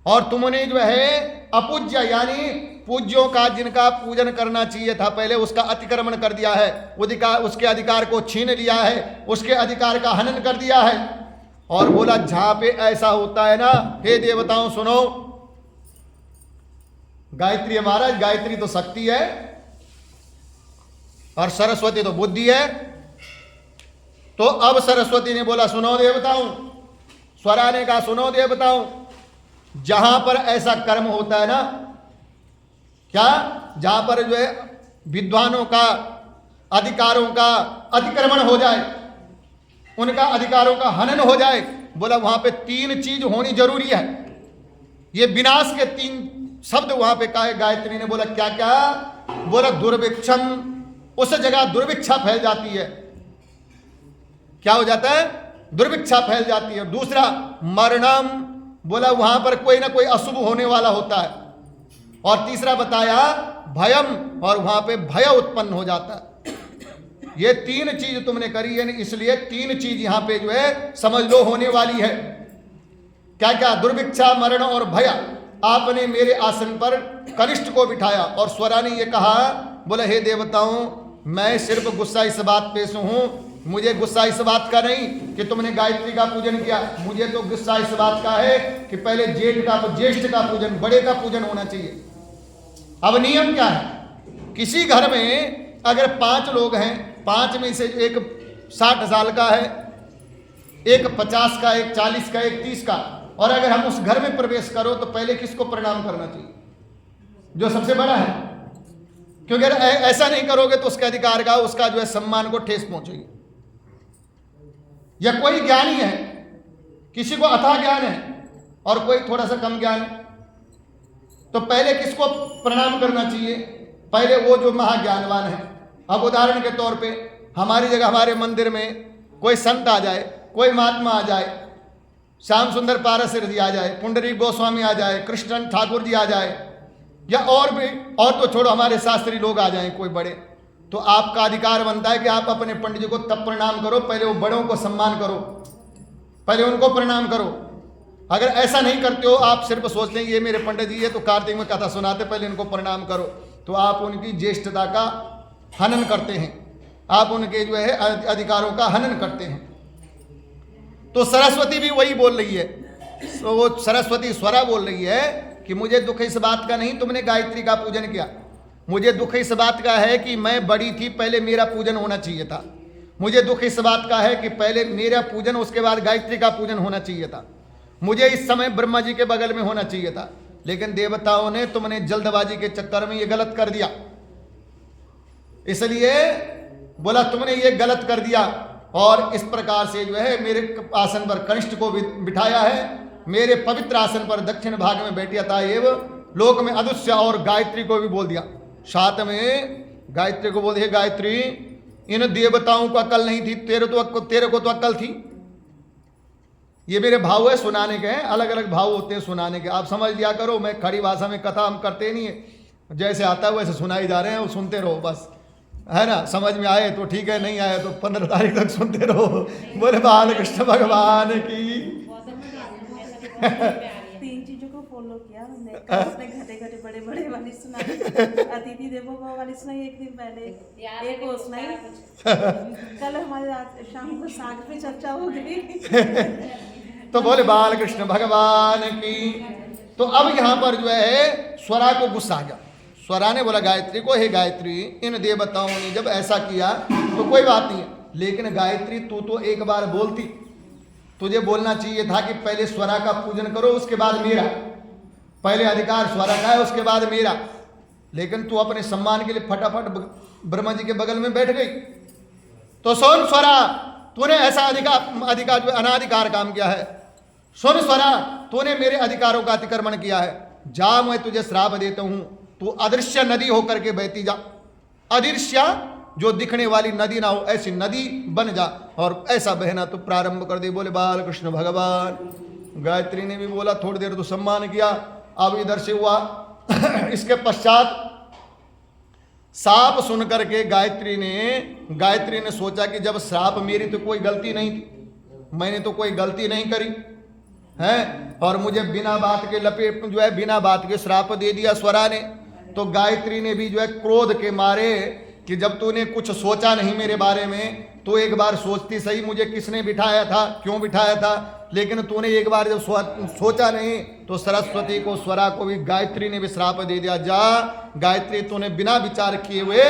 और तुमने जो है अपूज्य यानी पूज्यों का जिनका पूजन करना चाहिए था पहले, उसका अतिक्रमण कर दिया है, उसके अधिकार को छीन लिया है, उसके अधिकार का हनन कर दिया है। और बोला जहां पे ऐसा होता है ना, हे देवताओं सुनो, गायत्री है महाराज, गायत्री तो शक्ति है और सरस्वती तो बुद्धि है। तो अब सरस्वती ने बोला सुनो देवताओं, स्वरा ने कहा सुनो देवताओं, जहां पर ऐसा कर्म होता है ना, क्या, जहां पर जो है विद्वानों का अधिकारों का अतिक्रमण हो जाए, उनका अधिकारों का हनन हो जाए, बोला वहां पे तीन चीज होनी जरूरी है। ये विनाश के तीन शब्द वहां पे कहा है गायत्री ने। बोला क्या क्या? बोला दुर्भिक्षम, उस जगह दुर्भिक्षा फैल जाती है। क्या हो जाता है? दुर्भिक्षा फैल जाती है। दूसरा मरणम, बोला वहां पर कोई ना कोई अशुभ होने वाला होता है। और तीसरा बताया भयम, और वहां पे भय उत्पन्न हो जाता है। ये तीन चीज तुमने करी है, इसलिए तीन चीज यहां पे जो है समझ लो होने वाली है। क्या क्या? दुर्भिक्षा, मरण और भय। आपने मेरे आसन पर कनिष्ठ को बिठाया। और स्वरा ने ये कहा, बोले हे देवताओं, मैं सिर्फ गुस्सा इस बात पे से हूं, मुझे गुस्सा इस बात का नहीं कि तुमने गायत्री का पूजन किया, मुझे तो गुस्सा इस बात का है कि पहले ज्येष्ठ का पूजन, बड़े का पूजन होना चाहिए। अब नियम क्या है? किसी घर में अगर 5 लोग हैं, 5 में से एक 60 साल का है, एक 50 का, एक 40 का, एक 30 का, और अगर हम उस घर में प्रवेश करो तो पहले किसको प्रणाम करना चाहिए? जो सबसे बड़ा है। क्योंकि अगर ऐसा नहीं करोगे तो उसके अधिकार का, उसका जो है सम्मान को ठेस पहुंचेगी। या कोई ज्ञानी है, किसी को अथाह ज्ञान है और कोई थोड़ा सा कम ज्ञान है, तो पहले किसको प्रणाम करना चाहिए? पहले वो जो महाज्ञानवान है। अब उदाहरण के तौर पे हमारी जगह, हमारे मंदिर में कोई संत आ जाए, कोई महात्मा आ जाए, श्याम सुंदर पारसर जी आ जाए, पुंडरीक गोस्वामी आ जाए, कृष्ण ठाकुर जी आ जाए, या और भी, और तो छोड़ो हमारे शास्त्री लोग आ जाएं कोई बड़े, तो आपका अधिकार बनता है कि आप अपने पंडित जी को तब प्रणाम करो, पहले वो बड़ों को सम्मान करो, पहले उनको प्रणाम करो। अगर ऐसा नहीं करते हो, आप सिर्फ सोचते हैं ये मेरे पंडित जी है तो कार्तिक में कथा सुनाते, पहले इनको प्रणाम करो, तो आप उनकी ज्येष्ठता का हनन करते हैं, आप उनके जो है अधिकारों का हनन करते हैं। तो सरस्वती भी वही बोल रही है। तो वो सरस्वती स्वरा बोल रही है कि मुझे दुख इस बात का नहीं तुमने गायत्री का पूजन किया, मुझे दुख इस बात का है कि मैं बड़ी थी, पहले मेरा पूजन होना चाहिए था। मुझे दुख इस बात का है कि पहले मेरा पूजन, उसके बाद गायत्री का पूजन होना चाहिए था। मुझे इस समय ब्रह्मा जी के बगल में होना चाहिए था, लेकिन देवताओं ने, तुमने जल्दबाजी के चक्कर में ये गलत कर दिया, इसलिए बोला तुमने ये गलत कर दिया। और इस प्रकार से जो है मेरे आसन पर कनिष्ठ को बिठाया है, मेरे पवित्र आसन पर दक्षिण भाग में बैठिया था एवं लोक में अदृश्य, और गायत्री को भी बोल दिया, साथ में गायत्री को बोल दिया, गायत्री इन देवताओं को अक्ल नहीं थी, तेरे को तो अक्ल थी। ये मेरे भाव है सुनाने के हैं, अलग अलग भाव होते हैं सुनाने के, आप समझ लिया करो। मैं खड़ी भाषा में कथा हम करते नहीं है, जैसे आता है वैसे सुनाई जा रहे हैं, वो सुनते रहो बस, है ना। समझ में आए तो ठीक है, नहीं आए तो 15 तारीख तक सुनते रहो। बोले बाल कृष्ण भगवान की। चीजों को फॉलो किया हमने। उसने घटे घटे बड़े बड़े वाली सुनाई, अतिथि देवो भव वाली सुनाई एक दिन पहले, एक वो सुनाई। कल हमारे रात शाम को साग पे चर्चा हो गई। तो बोले बाल कृष्ण भगवान की। तो अब यहाँ पर जो है स्वरा को गुस्सा आ गया। स्वरा ने बोला गायत्री को, हे गायत्री, इन देवताओं ने जब ऐसा किया तो कोई बात नहीं है, लेकिन गायत्री तू तो एक बार बोलती, तुझे बोलना चाहिए था कि पहले स्वरा का पूजन करो उसके बाद मेरा, पहले अधिकार स्वरा का है उसके बाद मेरा। लेकिन तू अपने सम्मान के लिए फटाफट ब्रह्मा जी के बगल में बैठ गई। तो सुन स्वरा, तूने ऐसा अधिकार जो अनाधिकार काम किया है। सुन स्वरा, तूने मेरे अधिकारों का अतिक्रमण किया है। जा, मैं तुझे श्राप देता हूं, तू अदृश्य नदी होकर के बहती जा। अदृश्य जो दिखने वाली नदी ना हो, ऐसी नदी बन जा और ऐसा बहना तो प्रारंभ कर दे। बोले बाल कृष्ण भगवान। गायत्री ने भी बोला, थोड़ी देर तो सम्मान किया। अब इधर से हुआ इसके पश्चात साप सुन करके गायत्री ने सोचा कि जब श्राप मेरी तो कोई गलती नहीं थी, मैंने तो कोई गलती नहीं करी है, और मुझे बिना बात के लपेट जो है बिना बात के श्राप दे दिया स्वरा ने। तो गायत्री ने भी जो है क्रोध के मारे कि जब तूने कुछ सोचा नहीं मेरे बारे में तो एक बार सोचती सही, मुझे किसने बिठाया था, क्यों बिठाया था, लेकिन तूने एक बार जब सोचा नहीं तो सरस्वती को, स्वरा को भी गायत्री ने भी श्राप दे दिया। जा गायत्री, तूने बिना विचार किए हुए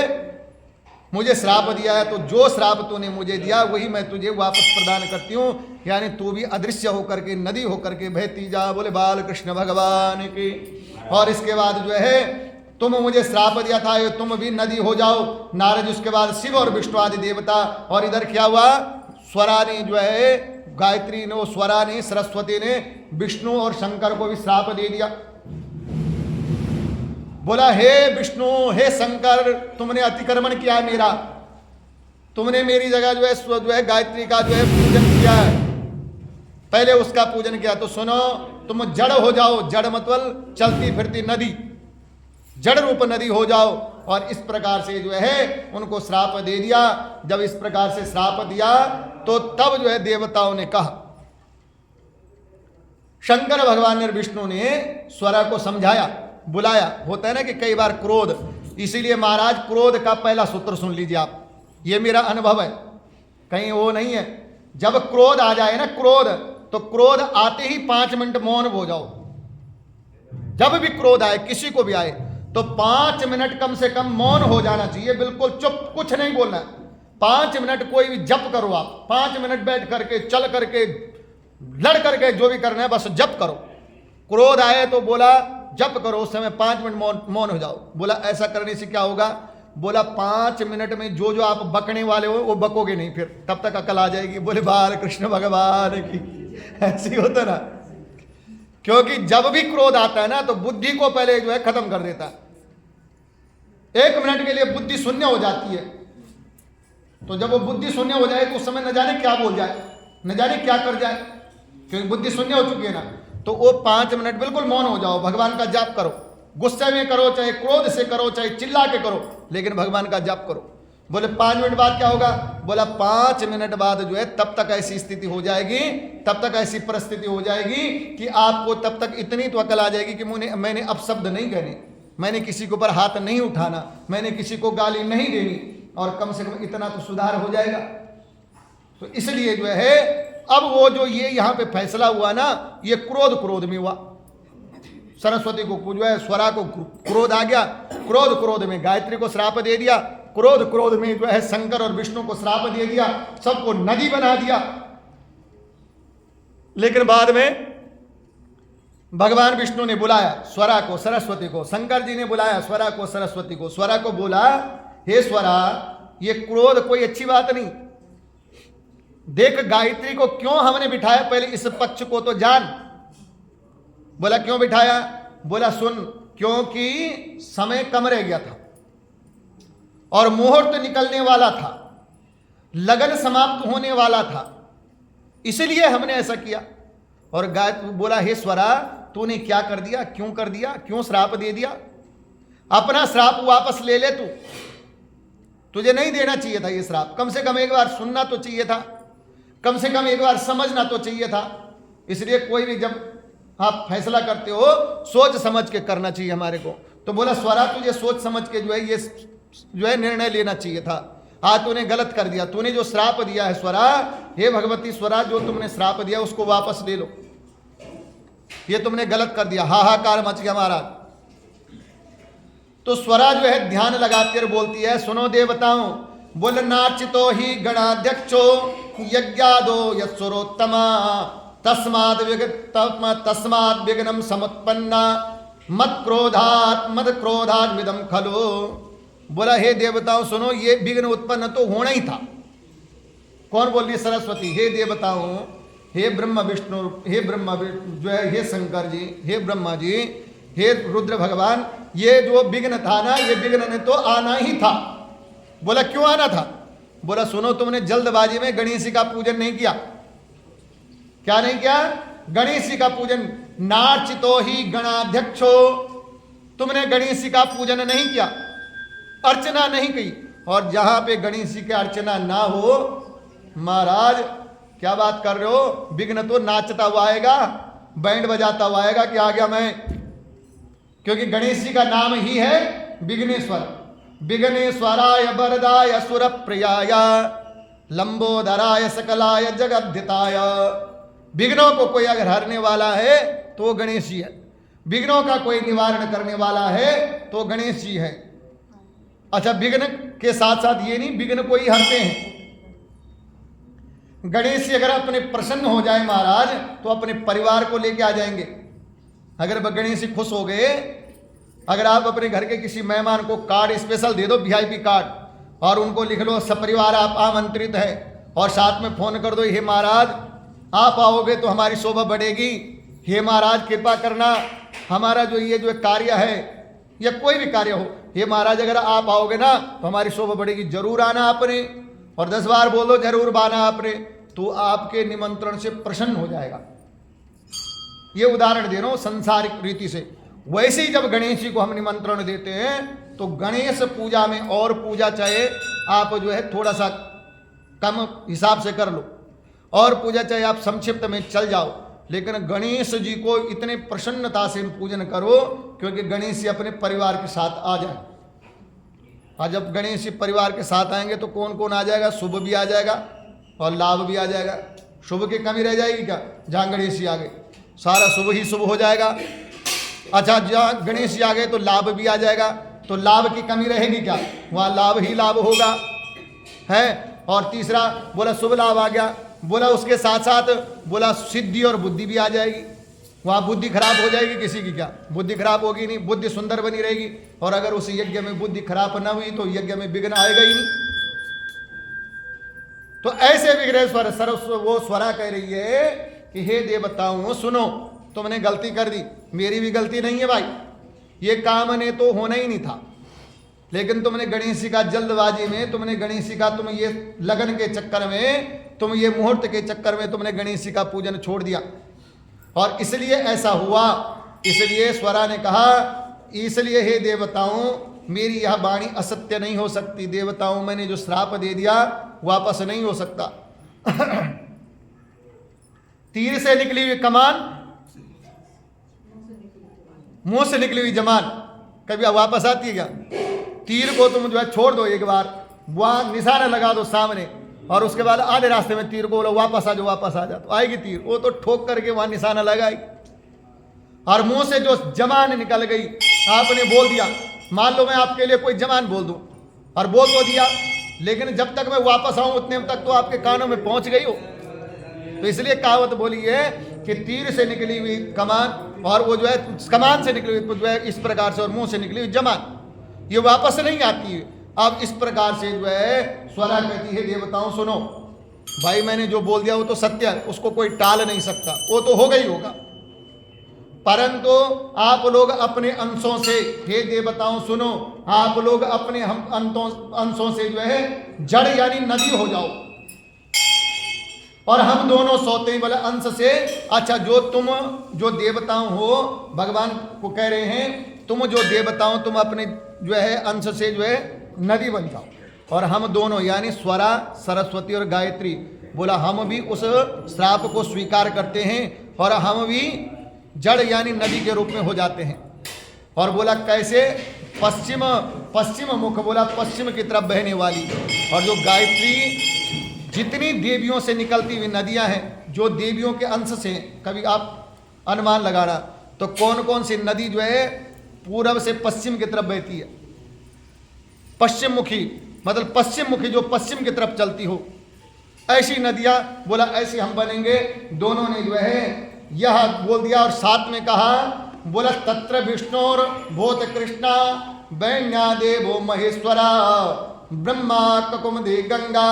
मुझे श्राप दिया है, तो जो श्राप तूने मुझे दिया वही मैं तुझे वापस प्रदान करती हूँ, यानी तू भी अदृश्य होकर के नदी होकर के बहती जा। बोले बाल कृष्ण भगवान की। और इसके बाद जो है तुम मुझे श्राप दिया था, तुम भी नदी हो जाओ। नारद, उसके बाद शिव और विष्णु आदि देवता। और इधर क्या हुआ, स्वरा ने जो है गायत्री ने, स्वरा ने, सरस्वती ने विष्णु और शंकर को भी श्राप दे दिया। बोला हे विष्णु, हे शंकर, तुमने अतिक्रमण किया मेरा, तुमने मेरी जगह जो है गायत्री का जो है पूजन किया है, पहले उसका पूजन किया। तो सुनो, तुम जड़ हो जाओ। जड़ मतलब चलती फिरती नदी, जड़ रूप नदी हो जाओ। और इस प्रकार से जो है उनको श्राप दे दिया। जब इस प्रकार से श्राप दिया तो तब जो है देवताओं ने कहा, शंकर भगवान और विष्णु ने स्वरा को समझाया, बुलाया। होता है ना कि कई बार क्रोध, इसीलिए महाराज क्रोध का पहला सूत्र सुन लीजिए आप, ये मेरा अनुभव है, कहीं वो नहीं है। जब क्रोध आ जाए ना, क्रोध, तो क्रोध आते ही 5 मिनट मौन हो जाओ। जब भी क्रोध आए, किसी को भी आए, तो 5 मिनट कम से कम मौन हो जाना चाहिए, बिल्कुल चुप, कुछ नहीं बोलना है। 5 मिनट कोई भी जप करो आप, 5 मिनट बैठ करके, चल करके, लड़ करके, जो भी करना है बस जप करो। क्रोध आए तो बोला जप करो, उस समय 5 मिनट मौन हो जाओ। बोला ऐसा करने से क्या होगा, बोला 5 मिनट में जो जो आप बकने वाले हो वो बकोगे नहीं, फिर तब तक अकल आ जाएगी। बोले बाल कृष्ण भगवान की। ऐसी होता ना, क्योंकि जब भी क्रोध आता है ना तो बुद्धि को पहले जो है खत्म कर देता है। 1 मिनट के लिए बुद्धि शून्य हो जाती है। तो जब वो बुद्धि शून्य हो जाए तो उस समय न जाने क्या बोल जाए, न जाने क्या कर जाए, क्योंकि बुद्धि शून्य हो चुकी है ना। तो वो 5 मिनट बिल्कुल मौन हो जाओ, भगवान का जाप करो, गुस्से में करो, चाहे क्रोध से करो, चाहे चिल्ला के करो, लेकिन भगवान का जाप करो। बोले 5 मिनट बाद क्या होगा, बोला 5 मिनट बाद जो है तब तक ऐसी स्थिति हो जाएगी, तब तक ऐसी परिस्थिति हो जाएगी कि आपको तब तक इतनी तो अकल आ जाएगी कि मैंने अपशब्द नहीं कहने, मैंने किसी के ऊपर हाथ नहीं उठाना, मैंने किसी को गाली नहीं देनी, और कम से कम इतना तो सुधार हो जाएगा। तो इसलिए जो है अब वो जो ये यहाँ पे फैसला हुआ ना, ये क्रोध में हुआ। सरस्वती को जो है, स्वरा को क्रोध आ गया, क्रोध में गायत्री को श्राप दे दिया, क्रोध में जो है शंकर और विष्णु को श्राप दे दिया, सबको नदी बना दिया। लेकिन बाद में भगवान विष्णु ने बुलाया स्वरा को, सरस्वती को, शंकर जी ने बुलाया स्वरा को, सरस्वती को। स्वरा को बोला, हे स्वरा, ये क्रोध कोई अच्छी बात नहीं, देख गायत्री को क्यों हमने बिठाया, पहले इस पक्ष को तो जान। बोला क्यों बिठाया, बोला सुन, क्योंकि समय कम रह गया था और मुहूर्त निकलने वाला था, लगन समाप्त होने वाला था, इसलिए हमने ऐसा किया। और गायत्री बोला, हे स्वरा, तूने क्या कर दिया, क्यों कर दिया, क्यों श्राप दे दिया, अपना श्राप वापस ले ले, तुझे नहीं देना चाहिए था ये श्राप, कम से कम एक बार सुनना तो चाहिए था, कम से कम एक बार समझना तो चाहिए था। इसलिए कोई भी जब आप फैसला करते हो, सोच समझ के करना चाहिए हमारे को। तो बोला स्वरा तुझे सोच समझ के जो है ये जो है निर्णय लेना चाहिए था, आज तूने गलत कर दिया। तूने जो श्राप दिया है स्वरा, हे भगवती स्वरा, जो तुमने श्राप दिया उसको वापस ले लो, ये तुमने गलत कर दिया। हाहाकार मच गया महाराज। तो स्वरा जो है ध्यान लगाकर बोलती है, सुनो देवताओं, बोल नाचितो ही गणाध्यक्षो यज्ञादो यस्वरोत्तमा तस्माद विघ्नम समुत्पन्ना मत क्रोधात विदम खलो। बोला हे देवताओं सुनो, ये विघ्न उत्पन्न तो होना ही था। कौन बोल रही है? सरस्वती। हे देवताओं, हे ब्रह्म विष्णु, हे ब्रह्मा जो है, हे शंकर जी, हे ब्रह्मा जी, हे रुद्र भगवान, ये जो विघ्न था ना, ये विघ्न ने तो आना ही था। बोला क्यों आना था? बोला सुनो, तुमने जल्दबाजी में गणेश जी का पूजन नहीं किया। क्या नहीं किया? गणेश जी का पूजन। नार्चितो ही गणाध्यक्षो, तुमने गणेश जी का पूजन नहीं किया, अर्चना नहीं की। और जहां पे गणेश जी की अर्चना ना हो, महाराज क्या बात कर रहे हो, विघ्न तो नाचता हुआ आएगा, बैंड बजाता हुआ आएगा कि आ गया मैं। क्योंकि गणेश जी का नाम ही है विघ्नेश्वर। विघ्नेश्वराय वरदाय सुर प्रियाय लंबोदराय सकलाय जगद्धिताय। विघ्नों को कोई अगर हरने वाला है तो वो गणेश जी है, विघ्नों का कोई निवारण करने वाला है तो गणेश जी है। अच्छा, विघ्न के साथ साथ ये नहीं विघ्न को ही हरते हैं, गणेश जी अगर अपने प्रसन्न हो जाए महाराज तो अपने परिवार को लेके आ जाएंगे। अगर गणेश जी खुश हो गए, अगर आप अपने घर के किसी मेहमान को कार्ड स्पेशल दे दो, वीआईपी कार्ड, और उनको लिख लो सपरिवार आप आमंत्रित है, और साथ में फोन कर दो, हे महाराज आप आओगे तो हमारी शोभा बढ़ेगी, हे महाराज कृपा करना, हमारा जो ये जो कार्य है या कोई भी कार्य हो, हे महाराज अगर आप आओगे ना तो हमारी शोभा बढ़ेगी, जरूर आना आपने। और 10 बार बोलो जरूर आना आपने, तो आपके निमंत्रण से प्रसन्न हो जाएगा। ये उदाहरण दे रहा हूं संसारिक रीति से। वैसे ही जब गणेश जी को हम निमंत्रण देते हैं तो गणेश पूजा में और पूजा चाहे आप जो है थोड़ा सा कम हिसाब से कर लो, और पूजा चाहे आप संक्षिप्त में चल जाओ, लेकिन गणेश जी को इतने प्रसन्नता से पूजन करो क्योंकि गणेश जी अपने परिवार के साथ आ जाए। और जब गणेश जी परिवार के साथ आएंगे तो कौन कौन आ जाएगा? शुभ भी आ जाएगा और लाभ भी आ जाएगा। शुभ की कमी रह जाएगी क्या? जहाँ गणेश जी आ गए सारा शुभ ही शुभ हो जाएगा। अच्छा, जहाँ गणेश जी आ गए तो लाभ भी आ जाएगा, तो लाभ की कमी रहेगी क्या? वहाँ लाभ ही लाभ होगा है। और तीसरा बोला शुभ लाभ आ गया, बोला उसके साथ साथ बोला सिद्धि और बुद्धि भी आ जाएगी। वहाँ बुद्धि खराब हो जाएगी किसी की? क्या बुद्धि खराब होगी? नहीं, बुद्धि सुंदर बनी रहेगी। और अगर उस यज्ञ में बुद्धि खराब न हुई तो यज्ञ में विघ्न आएगा ही नहीं। तो ऐसे विघ्नेश्वर वो स्वरा कह रही है कि हे देवताओं सुनो, तुमने गलती कर दी, मेरी भी गलती नहीं है भाई, ये काम ने तो होना ही नहीं था, लेकिन तुमने गणेश जी का जल्दबाजी में, तुमने गणेश जी का तुम ये लगन के चक्कर में, तुम ये मुहूर्त के चक्कर में तुमने गणेश जी का पूजन छोड़ दिया और इसलिए ऐसा हुआ। इसलिए स्वरा ने कहा, इसलिए हे देवताओं मेरी यह वाणी असत्य नहीं हो सकती। देवताओं मैंने जो श्राप दे दिया वापस नहीं हो सकता। तीर से निकली हुई कमान, मुंह से निकली हुई जमान कभी वापस आती है क्या? तीर को तुम जो है छोड़ दो एक बार, वहां निशाना लगा दो सामने, और उसके बाद आधे रास्ते में तीर को बोलो वापस आ जाओ, वापस आ जा, तो आएगी तीर, वो तो ठोक करके वहां निशाना लगाएगी। और मुंह से जो जमान निकल गई, आपने बोल दिया, मान लो मैं आपके लिए कोई जमान बोल दूं और बोल तो दिया, लेकिन जब तक मैं वापस आऊं उतने तक तो आपके कानों में पहुंच गई हो। तो इसलिए कहावत बोली है कि तीर से निकली हुई कमान, और वो जो है कमान से निकली हुई जो है इस प्रकार से, और मुंह से निकली हुई जमान, ये वापस नहीं आती है। अब इस प्रकार से जो है स्वरा कहती है देवताओं सुनो, भाई मैंने जो बोल दिया वो तो सत्य है, उसको कोई टाल नहीं सकता, वो तो होगा ही होगा, परंतु आप लोग अपने अंशों से, हे देवताओं सुनो, आप लोग अपने हम अंशों से जो है जड़ यानी नदी हो जाओ, और हम दोनों सोते हैं। बोले अंश से, अच्छा जो तुम जो देवताओं हो, भगवान को कह रहे हैं तुम जो देवताओं, तुम अपने जो है अंश से जो है नदी बन जाओ, और हम दोनों यानी स्वरा, सरस्वती और गायत्री, बोला हम भी उस श्राप को स्वीकार करते हैं, और हम भी जड़ यानी नदी के रूप में हो जाते हैं। और बोला कैसे? पश्चिम पश्चिम मुख, बोला पश्चिम की तरफ बहने वाली। और जो गायत्री जितनी देवियों से निकलती हुई नदियां हैं, जो देवियों के अंश से, कभी आप अनुमान लगाना तो कौन कौन सी नदी जो है पूरब से पश्चिम की तरफ बहती है? पश्चिम मुखी, मतलब पश्चिम मुखी, जो पश्चिम की तरफ चलती हो, ऐसी नदियां, बोला ऐसे हम बनेंगे। दोनों ने जो है यह बोल दिया। और साथ में कहा, बोला तत्र विष्णुर भूत कृष्णा वैन्या देवो महेश्वरा ब्रह्मा ककुमुदे गंगा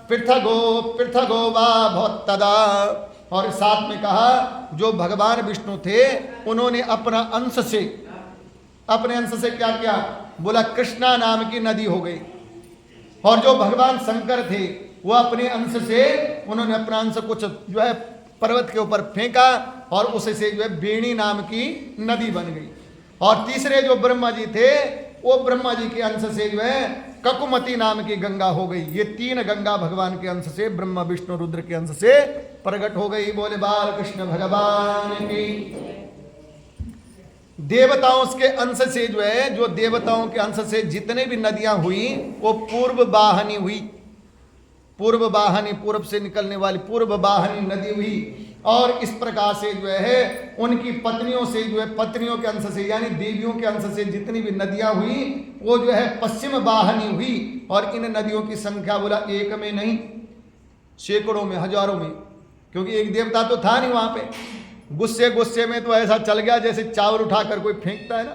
पृथगो वा भवत्तदा। और साथ में कहा जो भगवान विष्णु थे उन्होंने अपना अंश से, अपने अंश से क्या किया? बोला कृष्णा नाम की नदी हो गई। और जो भगवान शंकर थे वो अपने अंश से, उन्होंने अपना अंश कुछ जो है पर्वत के ऊपर फेंका और उसे से जो है बेणी नाम की नदी बन गई। और तीसरे जो ब्रह्मा जी थे वो ब्रह्मा जी के अंश से जो है ककुमती नाम की गंगा हो गई। ये तीन गंगा भगवान के अंश से, ब्रह्मा विष्णु रुद्र के अंश से प्रकट हो गई। बोले बाल कृष्ण भगवान की। देवताओं के अंश से जो है, जो देवताओं के अंश से जितने भी नदियां हुई वो पूर्व वाहनी हुई। पूर्व वाहनी, पूर्व से निकलने वाली पूर्व वाहनी नदी हुई। और इस प्रकार से जो है उनकी पत्नियों से जो है, पत्नियों के अंश से यानी देवियों के अंश से जितनी भी नदियां हुई वो जो है पश्चिम वाहनी हुई। और इन नदियों की संख्या बोला एक में नहीं, सैकड़ों में, हजारों में, क्योंकि एक देवता तो था नहीं वहां पे। गुस्से गुस्से में तो ऐसा चल गया जैसे चावल उठाकर कोई फेंकता है ना,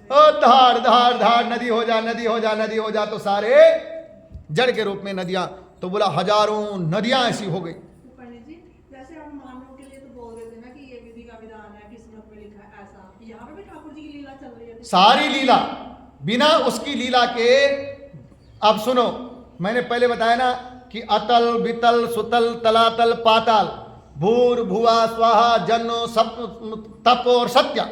ओ धार धार धार नदी हो जा, नदी हो जा, नदी हो जा, तो सारे जड़ के रूप में नदियां, तो बोला हजारों नदियां ऐसी हो गई। पंडित जी, जैसे हम मानव के लिए तो बोल देते ना कि ये विधि का विधान है, किस्मत में लिखा है, ऐसा यहाँ पे भी ठाकुर जी की लीला चल रही है। सारी लीला बिना उसकी लीला के, अब सुनो, मैंने पहले बताया ना कि अतल वितल सुतल तलातल पाताल भूर भुवा स्वाहा जन्नो सब तप और सत्य,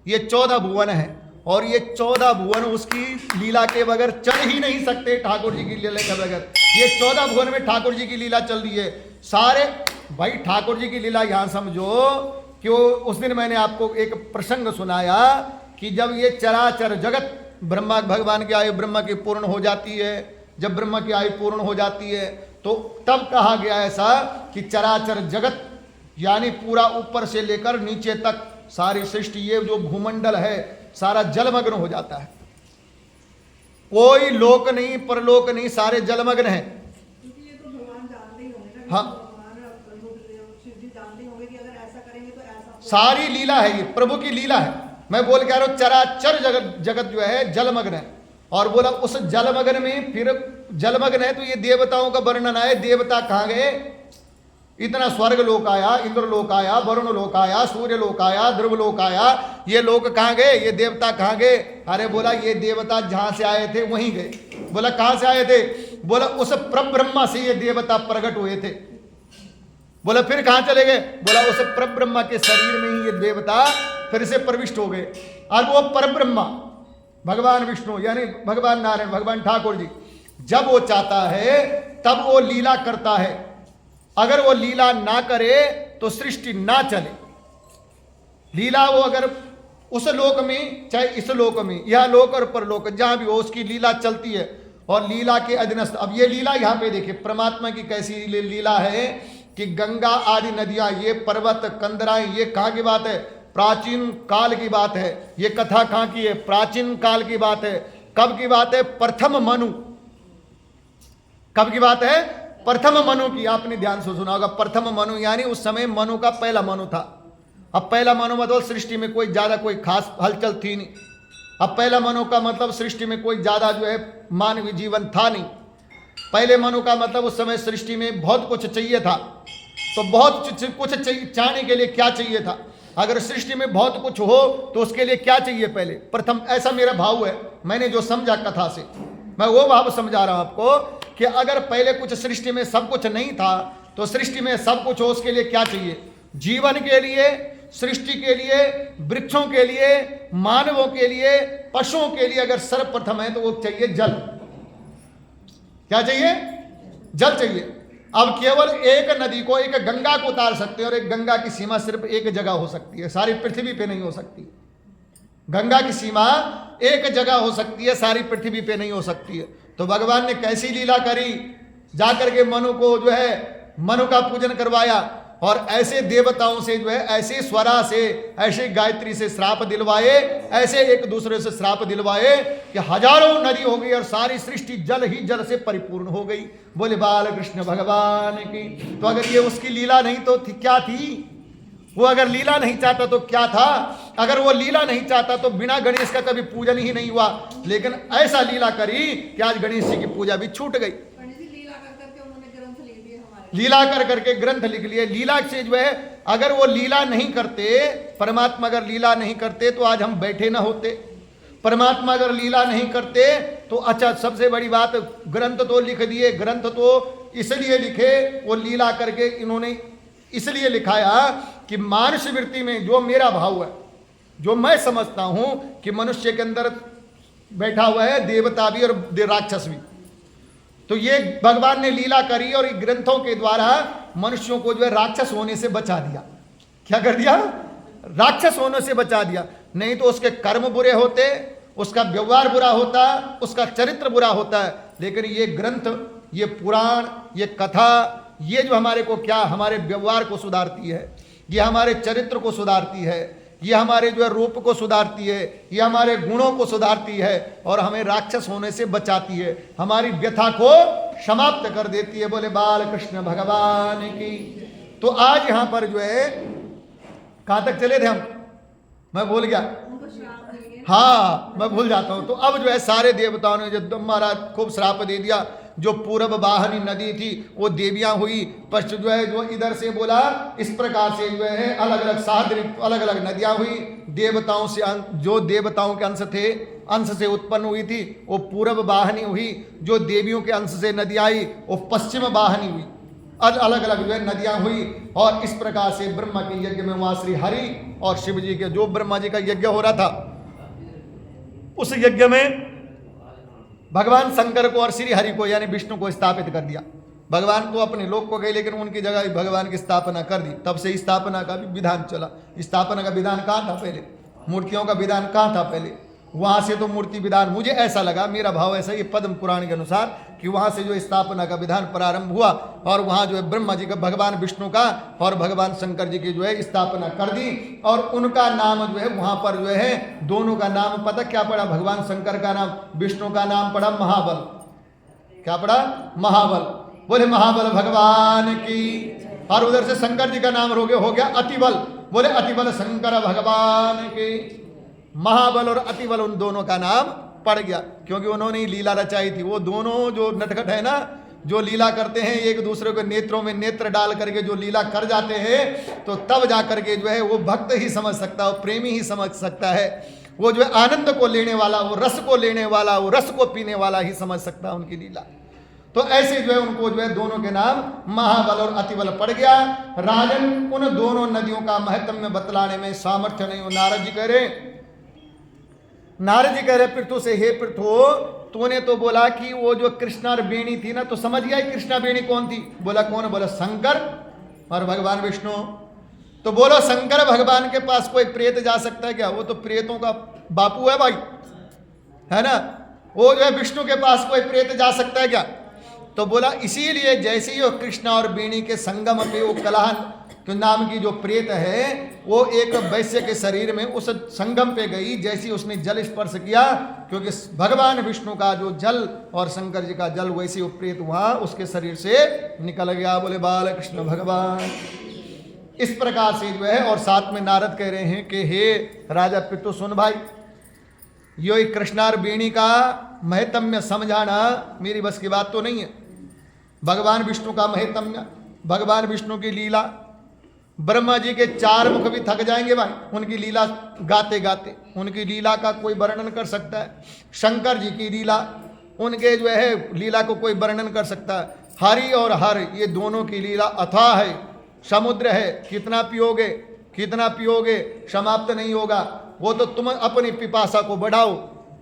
ये 14 भुवन है। और ये 14 भुवन उसकी लीला के बगैर चल ही नहीं सकते, ठाकुर जी की लीला के बगैर। ये 14 भुवन में ठाकुर जी की लीला चल रही है सारे। भाई ठाकुर जी की लीला यहाँ समझो कि उस दिन मैंने आपको एक प्रसंग सुनाया कि जब ये चराचर जगत, ब्रह्मा भगवान की आयु ब्रह्मा की पूर्ण हो जाती है, जब ब्रह्मा की आयु पूर्ण हो जाती है तो तब कहा गया ऐसा कि चराचर जगत यानी पूरा ऊपर से लेकर नीचे तक सारी सृष्टि, ये जो भूमंडल है सारा जलमग्न हो जाता है। कोई लोक नहीं परलोक नहीं, सारे जलमग्न हैं। क्योंकि ये तो भगवान जानते ही होंगे ना, हाँ, भगवान शिव जी जानते ही होंगे कि अगर ऐसा करेंगे तो ऐसा। सारी लीला है, ये प्रभु की लीला है। मैं बोल के आ रहा हूं चराचर जगत, जगत जो है जलमग्न है। और बोला उस जलमग्न में, फिर जलमग्न है तो ये देवताओं का वर्णन है। देवता कहाँ गए? इतना स्वर्ग लोक आया, इंद्र लोक आया, वरुण लोक आया, सूर्य लोक आया, ध्रुव लोक आया, ये लोक कहाँ गए? ये देवता कहाँ गए? अरे बोला ये देवता जहां से आए थे वहीं गए। बोला कहां से आए थे? बोला उस परब्रह्मा से ये देवता प्रकट हुए थे। बोला फिर कहां चले गए? बोला उस परब्रह्मा के शरीर में ही ये देवता फिर से प्रविष्ट हो गए। और वो परब्रह्मा भगवान विष्णु यानी भगवान नारायण, भगवान ठाकुर जी, जब वो चाहता है तब वो लीला करता है। अगर वो लीला ना करे तो सृष्टि ना चले। लीला वो अगर उस लोक में, चाहे इस लोक में, यह लोक और परलोक, जहां भी हो उसकी लीला चलती है। और लीला के अधीनस्थ, अब ये लीला यहां पे देखिए परमात्मा की कैसी लीला है कि गंगा आदि नदियां, ये पर्वत कंदराएं, ये कहां की बात है? प्राचीन काल की बात है। ये कथा कहां की है? प्राचीन काल की बात है। कब की बात है? प्रथम मनु। कब की बात है? प्रथम मनु की। आपने ध्यान से सुना होगा प्रथम मनु, यानी उस समय मनु का पहला मनु था। अब पहला मनु मतलब सृष्टि में कोई ज्यादा कोई खास हलचल थी नहीं। अब पहला मनु का मतलब सृष्टि में कोई ज्यादा जो है मानवीय जीवन था नहीं। पहले मनु का मतलब उस समय सृष्टि में बहुत कुछ चाहिए था। तो बहुत कुछ चाहने के लिए क्या चाहिए था? अगर सृष्टि में बहुत कुछ हो तो उसके लिए क्या चाहिए? पहले प्रथम, ऐसा मेरा भाव है, मैंने जो समझा कथा से, मैं वो भाव समझा रहा हूं आपको कि अगर पहले कुछ सृष्टि में सब कुछ नहीं था तो सृष्टि में सब कुछ हो, उसके लिए क्या चाहिए? जीवन के लिए, सृष्टि के लिए, वृक्षों के लिए, मानवों के लिए, पशुओं के लिए अगर सर्वप्रथम है तो वो चाहिए जल। क्या चाहिए? जल चाहिए। अब केवल एक नदी को, एक गंगा को उतार सकते हैं, और एक गंगा की सीमा सिर्फ एक जगह हो सकती है, सारी पृथ्वी पे नहीं हो सकती। गंगा की सीमा एक जगह हो सकती है, सारी पृथ्वी पे नहीं हो सकती है। तो भगवान ने कैसी लीला करी, जाकर के मनु को जो है मनु का पूजन करवाया, और ऐसे देवताओं से जो है, ऐसे स्वरा से, ऐसे गायत्री से श्राप दिलवाए, ऐसे एक दूसरे से श्राप दिलवाए कि हजारों नदी हो गई और सारी सृष्टि जल ही जल से परिपूर्ण हो गई। बोले बाल कृष्ण भगवान की। तो अगर ये उसकी लीला नहीं तो थी क्या थी? वो अगर लीला नहीं चाहता तो क्या था? अगर वो लीला नहीं चाहता तो बिना गणेश का कभी पूजन ही नहीं हुआ, लेकिन ऐसा लीला करी कि आज गणेश जी की पूजा भी छूट गई। लीला कर करके ग्रंथ लिख लिए। लीला से जो है, अगर वो लीला नहीं करते, परमात्मा अगर लीला नहीं करते तो आज हम बैठे ना होते। परमात्मा अगर लीला नहीं करते तो अच्छा, सबसे बड़ी बात, ग्रंथ तो लिख दिए। ग्रंथ तो इसलिए लिखे, वो लीला करके इन्होंने इसलिए लिखाया कि मानुष वृत्ति में जो मेरा भाव है, जो मैं समझता हूं कि मनुष्य के अंदर बैठा हुआ है देवता भी और राक्षस भी, तो ये भगवान ने लीला करी और ग्रंथों के द्वारा मनुष्यों को जो है राक्षस होने से बचा दिया। क्या कर दिया? राक्षस होने से बचा दिया। नहीं तो उसके कर्म बुरे होते, उसका व्यवहार बुरा होता, उसका चरित्र बुरा होता है। लेकिन ये ग्रंथ, ये पुराण, ये कथा, ये जो हमारे को क्या, हमारे व्यवहार को सुधारती है, ये हमारे चरित्र को सुधारती है, ये हमारे जो है रूप को सुधारती है, ये हमारे गुणों को सुधारती है और हमें राक्षस होने से बचाती है, हमारी व्यथा को समाप्त कर देती है। बोले बाल कृष्ण भगवान की। तो आज यहां पर जो है, कहां तक चले थे हम? मैं भूल गया। हाँ, मैं भूल जाता हूं। तो अब जो है सारे देवताओं ने जो महाराज खूब श्राप दे दिया। जो पूर्व वाहिनी नदी थी वो देवियां हुई, पश्चिम जो है जो इधर से बोला, इस प्रकार से जो है अलग अलग सादृक अलग अलग नदियां हुई। देवताओं से जो देवताओं के अंश थे, अंश से उत्पन्न हुई थी, वो पूर्व वाहिनी हुई। जो देवियों के अंश से नदी आई वो पश्चिम वाहिनी हुई। अलग अलग जो है नदियां हुई। और इस प्रकार से ब्रह्मा के यज्ञ में वहां श्री हरि और शिव जी के, जो ब्रह्मा जी का यज्ञ हो रहा था, उस यज्ञ में भगवान शंकर को और श्री हरि को यानी विष्णु को स्थापित कर दिया। भगवान तो अपने लोक को गए, लेकिन उनकी जगह भगवान की स्थापना कर दी। तब से स्थापना का भी विधान चला। स्थापना का विधान कहाँ था पहले? मूर्तियों का विधान कहाँ था पहले? वहां से तो मूर्ति विधान, मुझे ऐसा लगा, मेरा भाव ऐसा ही पद्म पुराण के अनुसार, कि वहां से जो स्थापना का विधान प्रारंभ हुआ और वहां जो है ब्रह्मा जी का, भगवान विष्णु का और भगवान शंकर जी की जो है स्थापना कर दी। और उनका नाम जो है वहां पर जो है, दोनों का नाम पता क्या पड़ा? भगवान शंकर का नाम, विष्णु का नाम पड़ा महाबल। क्या पड़ा? महाबल। बोले महाबल भगवान की। और उधर से शंकर जी का नाम हो गया अतिबल। बोले अतिबल शंकर भगवान की। महाबल और अतिबल, उन दोनों का नाम पड़ गया, क्योंकि उन्होंने ही लीला रचाई थी। वो दोनों जो नटखट है ना, जो लीला करते हैं, एक दूसरे के नेत्रों में नेत्र डाल करके जो लीला कर जाते हैं, तो तब जा करके जो है वो भक्त ही समझ सकता है, वो प्रेमी ही समझ सकता है। वो जो है आनंद को लेने वाला, वो रस को लेने वाला, वो रस को पीने वाला ही समझ सकता है उनकी लीला। तो ऐसे जो है उनको जो है दोनों के नाम महाबल और अतिबल पड़ गया। राजन, उन दोनों नदियों का महत्व बतलाने में सामर्थ्य नहीं हो। नारद जी कह रहे पृथु से, हे पृथु, तूने तो बोला कि वो जो कृष्णा और बेणी थी ना, तो समझ गया कृष्णा बेणी कौन थी? बोला कौन? बोला शंकर और भगवान विष्णु। तो बोलो शंकर भगवान के पास कोई प्रेत जा सकता है क्या? वो तो प्रेतों का बापू है भाई, है ना। वो जो है विष्णु के पास कोई प्रेत जा सकता है क्या? तो बोला इसीलिए जैसे ही वो कृष्णा और बेणी के संगम पे वो कलहन नाम की जो प्रेत है, वो एक वैश्य के शरीर में उस संगम पे गई। जैसे उसने जल स्पर्श किया, क्योंकि भगवान विष्णु का जो जल और शंकर जी का जल, वैसे वो प्रेत वहां उसके शरीर से निकल गया। बोले बाल कृष्ण भगवान। इस प्रकार से जो है, और साथ में नारद कह रहे हैं कि हे राजा पितु, सुन भाई, ये कृष्णार बेणी का महत्म्य समझाना मेरी बस की बात तो नहीं है। भगवान विष्णु का महत्म्य, भगवान विष्णु की लीला, ब्रह्मा जी के 4 मुख भी थक जाएंगे भाई उनकी लीला गाते गाते। उनकी लीला का कोई वर्णन कर सकता है? शंकर जी की लीला, उनके जो है लीला को कोई वर्णन कर सकता है? हरि और हर, ये दोनों की लीला अथाह है, समुद्र है, कितना पियोगे समाप्त नहीं होगा। वो तो तुम अपनी पिपासा को बढ़ाओ,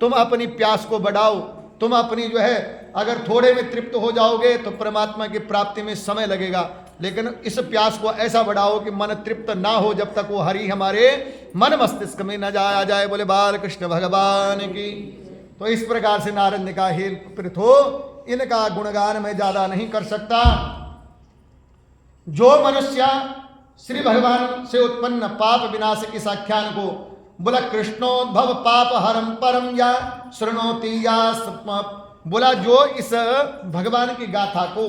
तुम अपनी प्यास को बढ़ाओ, तुम अपनी जो है अगर थोड़े में तृप्त हो जाओगे तो परमात्मा की प्राप्ति में समय लगेगा, लेकिन इस प्यास को ऐसा बढ़ाओ कि मन तृप्त ना हो जब तक वो हरि हमारे मन मस्तिष्क में न आ जाए। बोले बाल कृष्ण भगवान की। तो इस प्रकार से नारद ने कहा, हे पृथो, इनका गुणगान मैं ज्यादा नहीं कर सकता। जो मनुष्य श्री भगवान से उत्पन्न पाप विनाश इस आख्यान को बोला कृष्णोद्भव पाप हरम परम या शृणोति या बोला, जो इस भगवान की गाथा को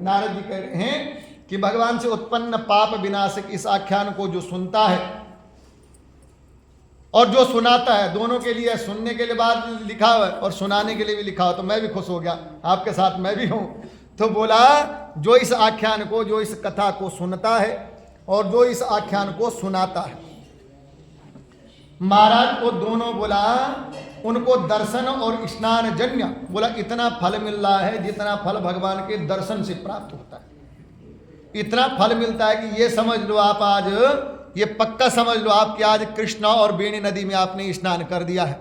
नारद जी कह रहे हैं कि भगवान से उत्पन्न पाप विनाशक इस आख्यान को जो सुनता है और जो सुनाता है, दोनों के लिए, सुनने के लिए बाद लिखा हुआ है और सुनाने के लिए भी लिखा हुआ, तो मैं भी खुश हो गया, आपके साथ मैं भी हूं। तो बोला जो इस आख्यान को, जो इस कथा को सुनता है और जो इस आख्यान को सुनाता है, महाराज को दोनों बोला उनको दर्शन और स्नान जन्य बोला इतना फल मिल रहा है जितना फल भगवान के दर्शन से प्राप्त होता है। इतना फल मिलता है कि ये समझ लो आप, आज ये पक्का समझ लो आप कि आज कृष्णा और बेणी नदी में आपने स्नान कर दिया है।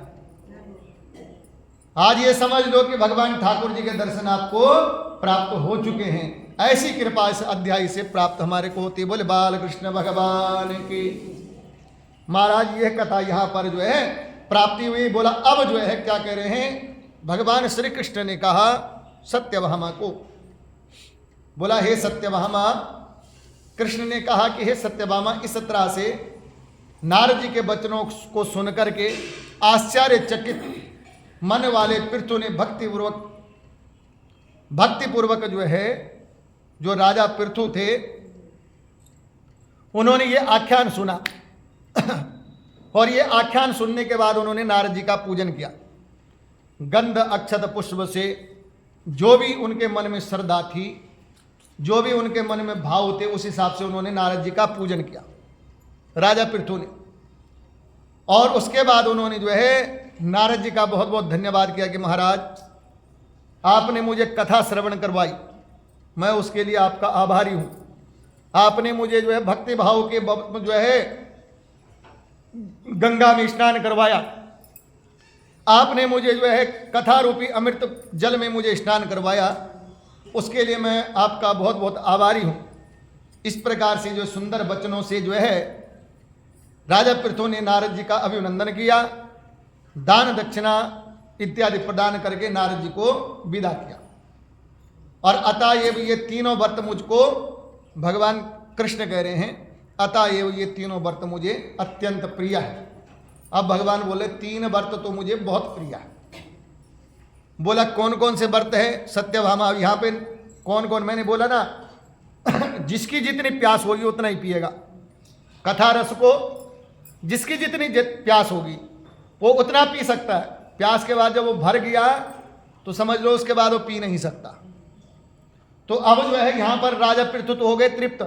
आज ये समझ लो कि भगवान ठाकुर जी के दर्शन आपको प्राप्त हो चुके हैं। ऐसी कृपा इस अध्याय से प्राप्त हमारे को होती है। बोले बाल कृष्ण भगवान की। महाराज यह कथा यहां पर जो है प्राप्ति हुई। बोला अब जो है क्या कह रहे हैं, भगवान श्री कृष्ण ने कहा सत्यभामा को, बोला हे सत्यभामा, कृष्ण ने कहा कि हे सत्यभामा, इस तरह से नारद जी के वचनों को सुनकर के आश्चर्यचकित मन वाले पृथु ने भक्तिपूर्वक जो है, जो राजा पृथु थे, उन्होंने ये आख्यान सुना और ये आख्यान सुनने के बाद उन्होंने नारद जी का पूजन किया। गंध अक्षत पुष्प से जो भी उनके मन में श्रद्धा थी, जो भी उनके मन में भाव थे, उस हिसाब से उन्होंने नारद जी का पूजन किया, राजा पृथु ने। और उसके बाद उन्होंने जो है नारद जी का बहुत बहुत धन्यवाद किया कि महाराज आपने मुझे कथा श्रवण करवाई, मैं उसके लिए आपका आभारी हूं। आपने मुझे जो है भक्ति भाव के जो है गंगा में स्नान करवाया, आपने मुझे जो है कथा रूपी अमृत जल में मुझे स्नान करवाया, उसके लिए मैं आपका बहुत बहुत आभारी हूं। इस प्रकार से जो सुंदर वचनों से जो है राजा पृथु ने नारद जी का अभिनंदन किया, दान दक्षिणा इत्यादि प्रदान करके नारद जी को विदा किया। और अतः ये तीनों व्रत मुझको भगवान कृष्ण कह रहे हैं, अतः ये तीनों व्रत मुझे अत्यंत प्रिय है। अब भगवान बोले तीन व्रत तो मुझे बहुत प्रिय है। बोला कौन कौन से व्रत है सत्यभामा, यहाँ पे कौन कौन, मैंने बोला ना जिसकी जितनी प्यास होगी उतना ही पिएगा। कथा रस को जिसकी जितनी प्यास होगी वो उतना पी सकता है। प्यास के बाद जब वो भर गया तो समझ लो उसके बाद वो पी नहीं सकता। तो अब जो है यहाँ पर राजा पृथु तो हो गए तृप्त,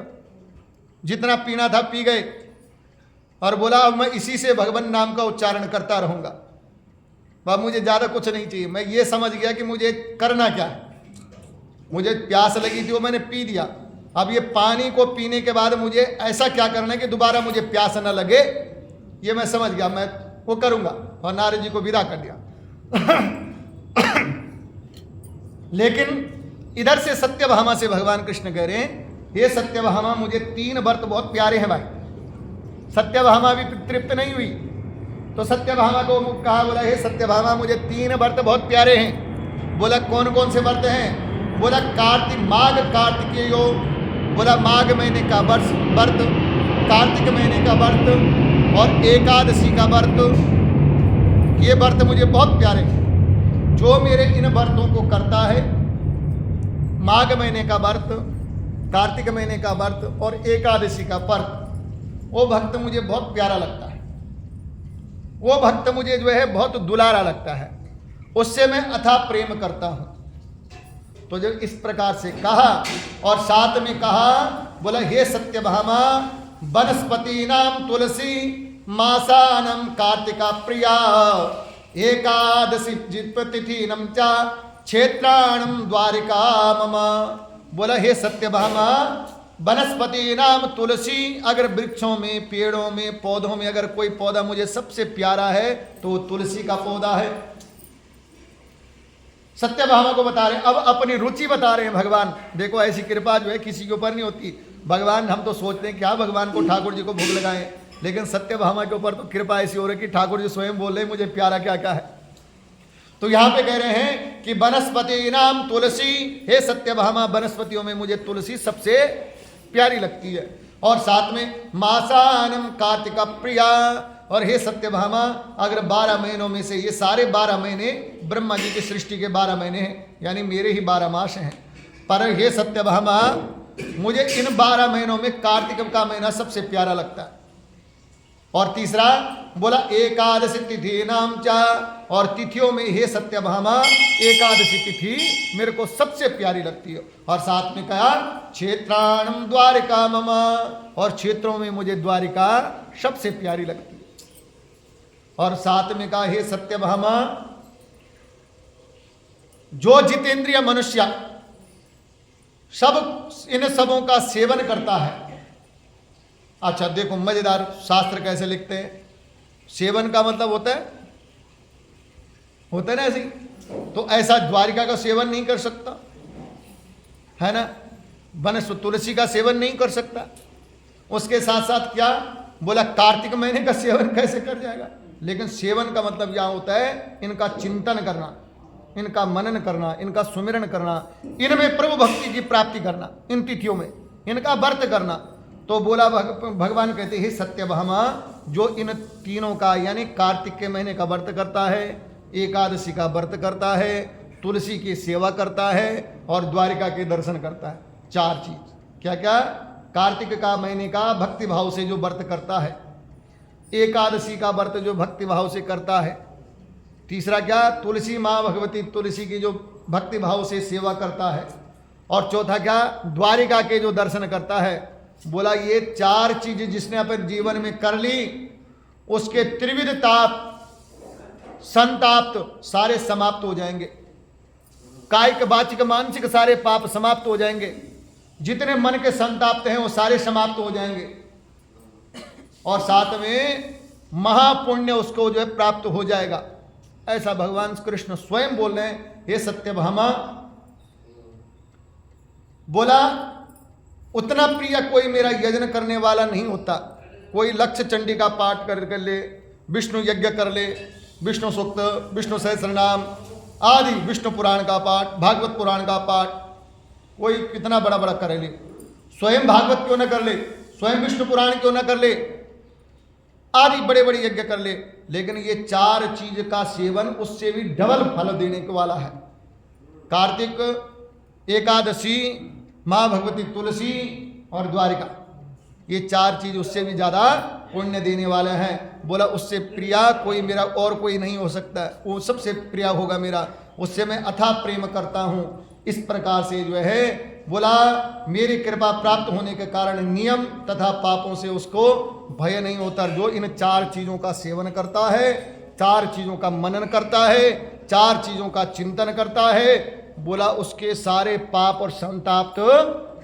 जितना पीना था पी गए, और बोला अब मैं इसी से भगवान नाम का उच्चारण करता रहूंगा, अब मुझे ज़्यादा कुछ नहीं चाहिए। मैं ये समझ गया कि मुझे करना क्या है, मुझे प्यास लगी थी वो मैंने पी दिया, अब ये पानी को पीने के बाद मुझे ऐसा क्या करना है कि दोबारा मुझे प्यास न लगे, ये मैं समझ गया, मैं वो करूंगा। और नारद जी को विदा कर दिया। लेकिन इधर से सत्यभामा से भगवान कृष्ण कह रहे हैं ये सत्यभामा मुझे तीन व्रत बहुत प्यारे हैं भाई। सत्यभामा भी तृप्त नहीं हुई तो सत्यभामा को कहा, बोला हे सत्यभामा मुझे तीन व्रत बहुत प्यारे हैं। बोला कौन कौन से व्रत हैं? बोला कार्तिक माघ कार्तिकेयो, बोला माघ महीने का व्रत, कार्तिक महीने का व्रत और एकादशी का व्रत, ये व्रत मुझे बहुत प्यारे हैं। जो मेरे इन व्रतों को करता है, माघ महीने का व्रत, कार्तिक महीने का व्रत और एकादशी का व्रत, वो भक्त मुझे बहुत प्यारा लगता है, वो भक्त मुझे जो है बहुत दुलारा लगता है, उससे मैं अथाह प्रेम करता हूं। तो जब इस प्रकार से कहा और साथ में कहा, बोला हे सत्यभामा वनस्पति नाम तुलसी मासानम कार्तिका प्रिया एकादशी तिथि नम चा क्षेत्राणम द्वारिका मम। बोला हे सत्यभामा वनस्पति नाम तुलसी, अगर वृक्षों में, पेड़ों में, पौधों में अगर कोई पौधा मुझे सबसे प्यारा है तो तुलसी का पौधा है। सत्यभामा को बता रहे हैं, अब अपनी रुचि बता रहे हैं भगवान। देखो ऐसी कृपा जो है किसी के ऊपर नहीं होती। भगवान, हम तो सोचते हैं क्या भगवान को ठाकुर जी को भोग लगाएं, लेकिन सत्यभामा के ऊपर तो कृपा ऐसी हो रही कि ठाकुर जी स्वयं बोल रहे मुझे प्यारा क्या क्या है। तो यहाँ पे कह रहे हैं कि वनस्पति नाम तुलसी, हे सत्यभामा वनस्पतियों में मुझे तुलसी सबसे प्यारी लगती है। और साथ में मासानम कार्तिक प्रिया, और हे सत्यभामा अगर 12 महीनों में से ये सारे 12 महीने ब्रह्मा जी की सृष्टि के 12 महीने हैं, यानी मेरे ही 12 मास हैं, पर हे सत्यभामा मुझे इन 12 महीनों में कार्तिक का महीना सबसे प्यारा लगता है। और तीसरा बोला एकादशी तिथि नाम चा, और तिथियों में हे सत्यभामा एकादशी तिथि मेरे को सबसे प्यारी लगती है। और साथ में कहा क्षेत्राणम द्वारिका मम, और क्षेत्रों में मुझे द्वारिका सबसे प्यारी लगती है। और साथ में कहा हे सत्यभामा जो जितेंद्रिय मनुष्य सब इन सबों का सेवन करता है। अच्छा देखो मजेदार शास्त्र कैसे लिखते हैं, सेवन का मतलब होता है ना ऐसी, तो ऐसा द्वारिका का सेवन नहीं कर सकता है ना, वनस्पति तुलसी का सेवन नहीं कर सकता। उसके साथ साथ क्या बोला, कार्तिक महीने का सेवन कैसे कर जाएगा। लेकिन सेवन का मतलब यह होता है इनका चिंतन करना, इनका मनन करना, इनका सुमिरन करना, इनमें प्रभु भक्ति की प्राप्ति करना, इन तिथियों में इनका व्रत करना। तो बोला भगवान कहते हैं सत्यभामा जो इन तीनों का यानी कार्तिक के महीने का व्रत करता है, एकादशी का व्रत करता है, तुलसी की सेवा करता है और द्वारिका के दर्शन करता है। 4 चीज क्या क्या, कार्तिक का महीने का भक्ति भाव से जो व्रत करता है, एकादशी का व्रत जो भक्ति भाव से करता है, तीसरा क्या तुलसी माँ भगवती तुलसी की जो भक्ति भाव से सेवा करता है, और चौथा क्या द्वारिका के जो दर्शन करता है। बोला ये 4 चीजें जिसने अपने जीवन में कर ली उसके त्रिविध ताप संताप्त सारे समाप्त हो जाएंगे, कायिक वाचिक मानसिक सारे पाप समाप्त हो जाएंगे, जितने मन के संताप्त हैं वो सारे समाप्त हो जाएंगे, और साथ में महापुण्य उसको जो है प्राप्त हो जाएगा। ऐसा भगवान कृष्ण स्वयं बोल रहे हैं। हे सत्यभामा बोला उतना प्रिय कोई मेरा यज्ञ करने वाला नहीं होता। कोई लक्ष्य चंडी का पाठ कर ले, विष्णु यज्ञ कर ले, विष्णु सूक्त, विष्णु सहस्रनाम आदि, विष्णु पुराण का पाठ, भागवत पुराण का पाठ, कोई कितना बड़ा बड़ा कर ले, स्वयं भागवत क्यों न कर ले, स्वयं विष्णु पुराण क्यों न कर ले, आदि बड़े बड़े यज्ञ कर ले, लेकिन ये 4 चीज का सेवन उससे भी डबल फल देने वाला है। कार्तिक, एकादशी, माँ भगवती तुलसी और द्वारिका, ये 4 चीज उससे भी ज्यादा पुण्य देने वाले हैं। बोला उससे प्रिया कोई मेरा और कोई नहीं हो सकता, वो सबसे प्रिया होगा मेरा, उससे मैं अथाह प्रेम करता हूँ। इस प्रकार से जो है बोला मेरी कृपा प्राप्त होने के कारण नियम तथा पापों से उसको भय नहीं होता। जो इन 4 चीजों का सेवन करता है, 4 चीजों का मनन करता है, 4 चीजों का चिंतन करता है, बोला उसके सारे पाप और संताप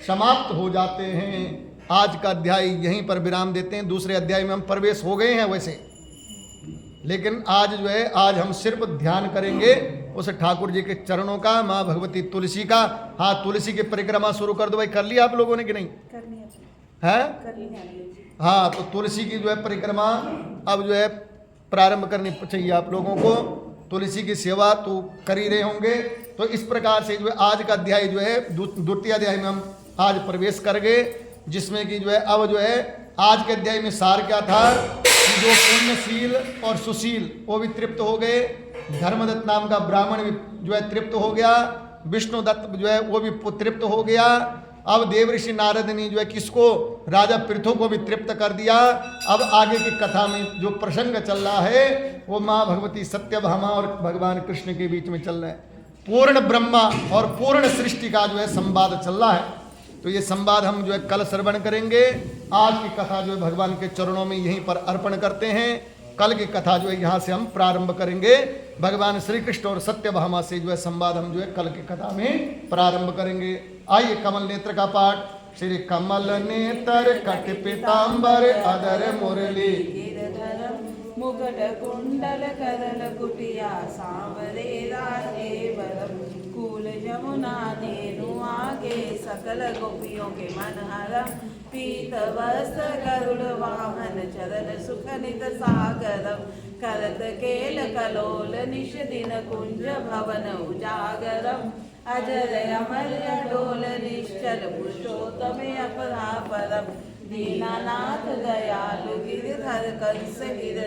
समाप्त हो जाते हैं। आज का अध्याय यहीं पर विराम देते हैं। दूसरे अध्याय में हम प्रवेश हो गए हैं वैसे, लेकिन आज जो है आज हम सिर्फ ध्यान करेंगे उस ठाकुर जी के चरणों का, माँ भगवती तुलसी का। हाँ तुलसी की परिक्रमा शुरू कर दो भाई, कर लिया आप लोगों ने कि नहीं? है हाँ, तो तुलसी की जो है परिक्रमा अब जो है प्रारंभ करनी चाहिए आप लोगों को। तुलसी की सेवा तो कर ही रहे होंगे। तो इस प्रकार से जो है आज का अध्याय जो है द्वितीय अध्याय में हम आज प्रवेश कर गए, जिसमें कि जो है अब जो है आज के अध्याय में सार क्या था कि जो पुण्यशील और सुशील वो भी तृप्त हो गए, धर्मदत्त नाम का ब्राह्मण भी जो है तृप्त हो गया, विष्णुदत्त जो है वो भी तृप्त हो गया। अब देवऋषि नारद ने जो है किसको, राजा पृथु को भी तृप्त कर दिया। अब आगे की कथा में जो प्रसंग चल रहा है वो माँ भगवती सत्यभामा और भगवान कृष्ण के बीच में चल रहा है। पूर्ण ब्रह्मा और पूर्ण सृष्टि का जो है संवाद चल रहा है। तो ये संवाद हम जो है कल श्रवण करेंगे। आज की कथा जो है भगवान के चरणों में यहीं पर अर्पण करते हैं। कल की कथा जो है यहाँ से हम प्रारंभ करेंगे। भगवान श्री कृष्ण और सत्यभामा से जो है संवाद हम जो है कल की कथा में प्रारंभ करेंगे। आइए कमल नेत्र का पाठ। श्री कमल नेत्र कट पीताम्बर अदर मुरली, मुगट कुंडल करल कुटिया सांवरे राहे बरम। यमुना नेनु आगे सकल गोपियों के मन हरम पीत वस्त्र गरुड़ वाहन चरण सुख नित सागरम करत केल कलोल निश दिन कुंज भवन उजागरम अजर अमर अडोल निश्चल पुरुषोत्तम अपरापरम दीनानाथ दयालु गिरिधर कंस गिर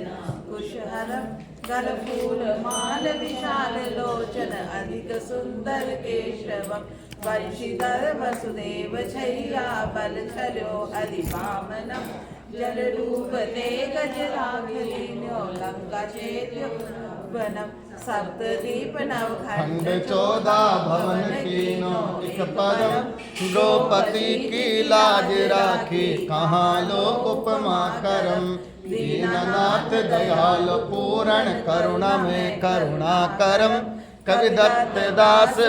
कुशहरम कर फूल माल विशाल लोचन अधिक सुंदर केशवम वंशीधर वसुदेव छैया बल छलो हरि वामनम जल रूप ते गजराघलिन्यो लंका चेत्यो वनम सप्तदीप नवखंड 14 भवन कीनो इक परम द्रौपदी की लाज राखी कहाँ लो उपमा करम दीननाथ दयाल पूर्ण करुणा में करुणा करम कवि दत्त दास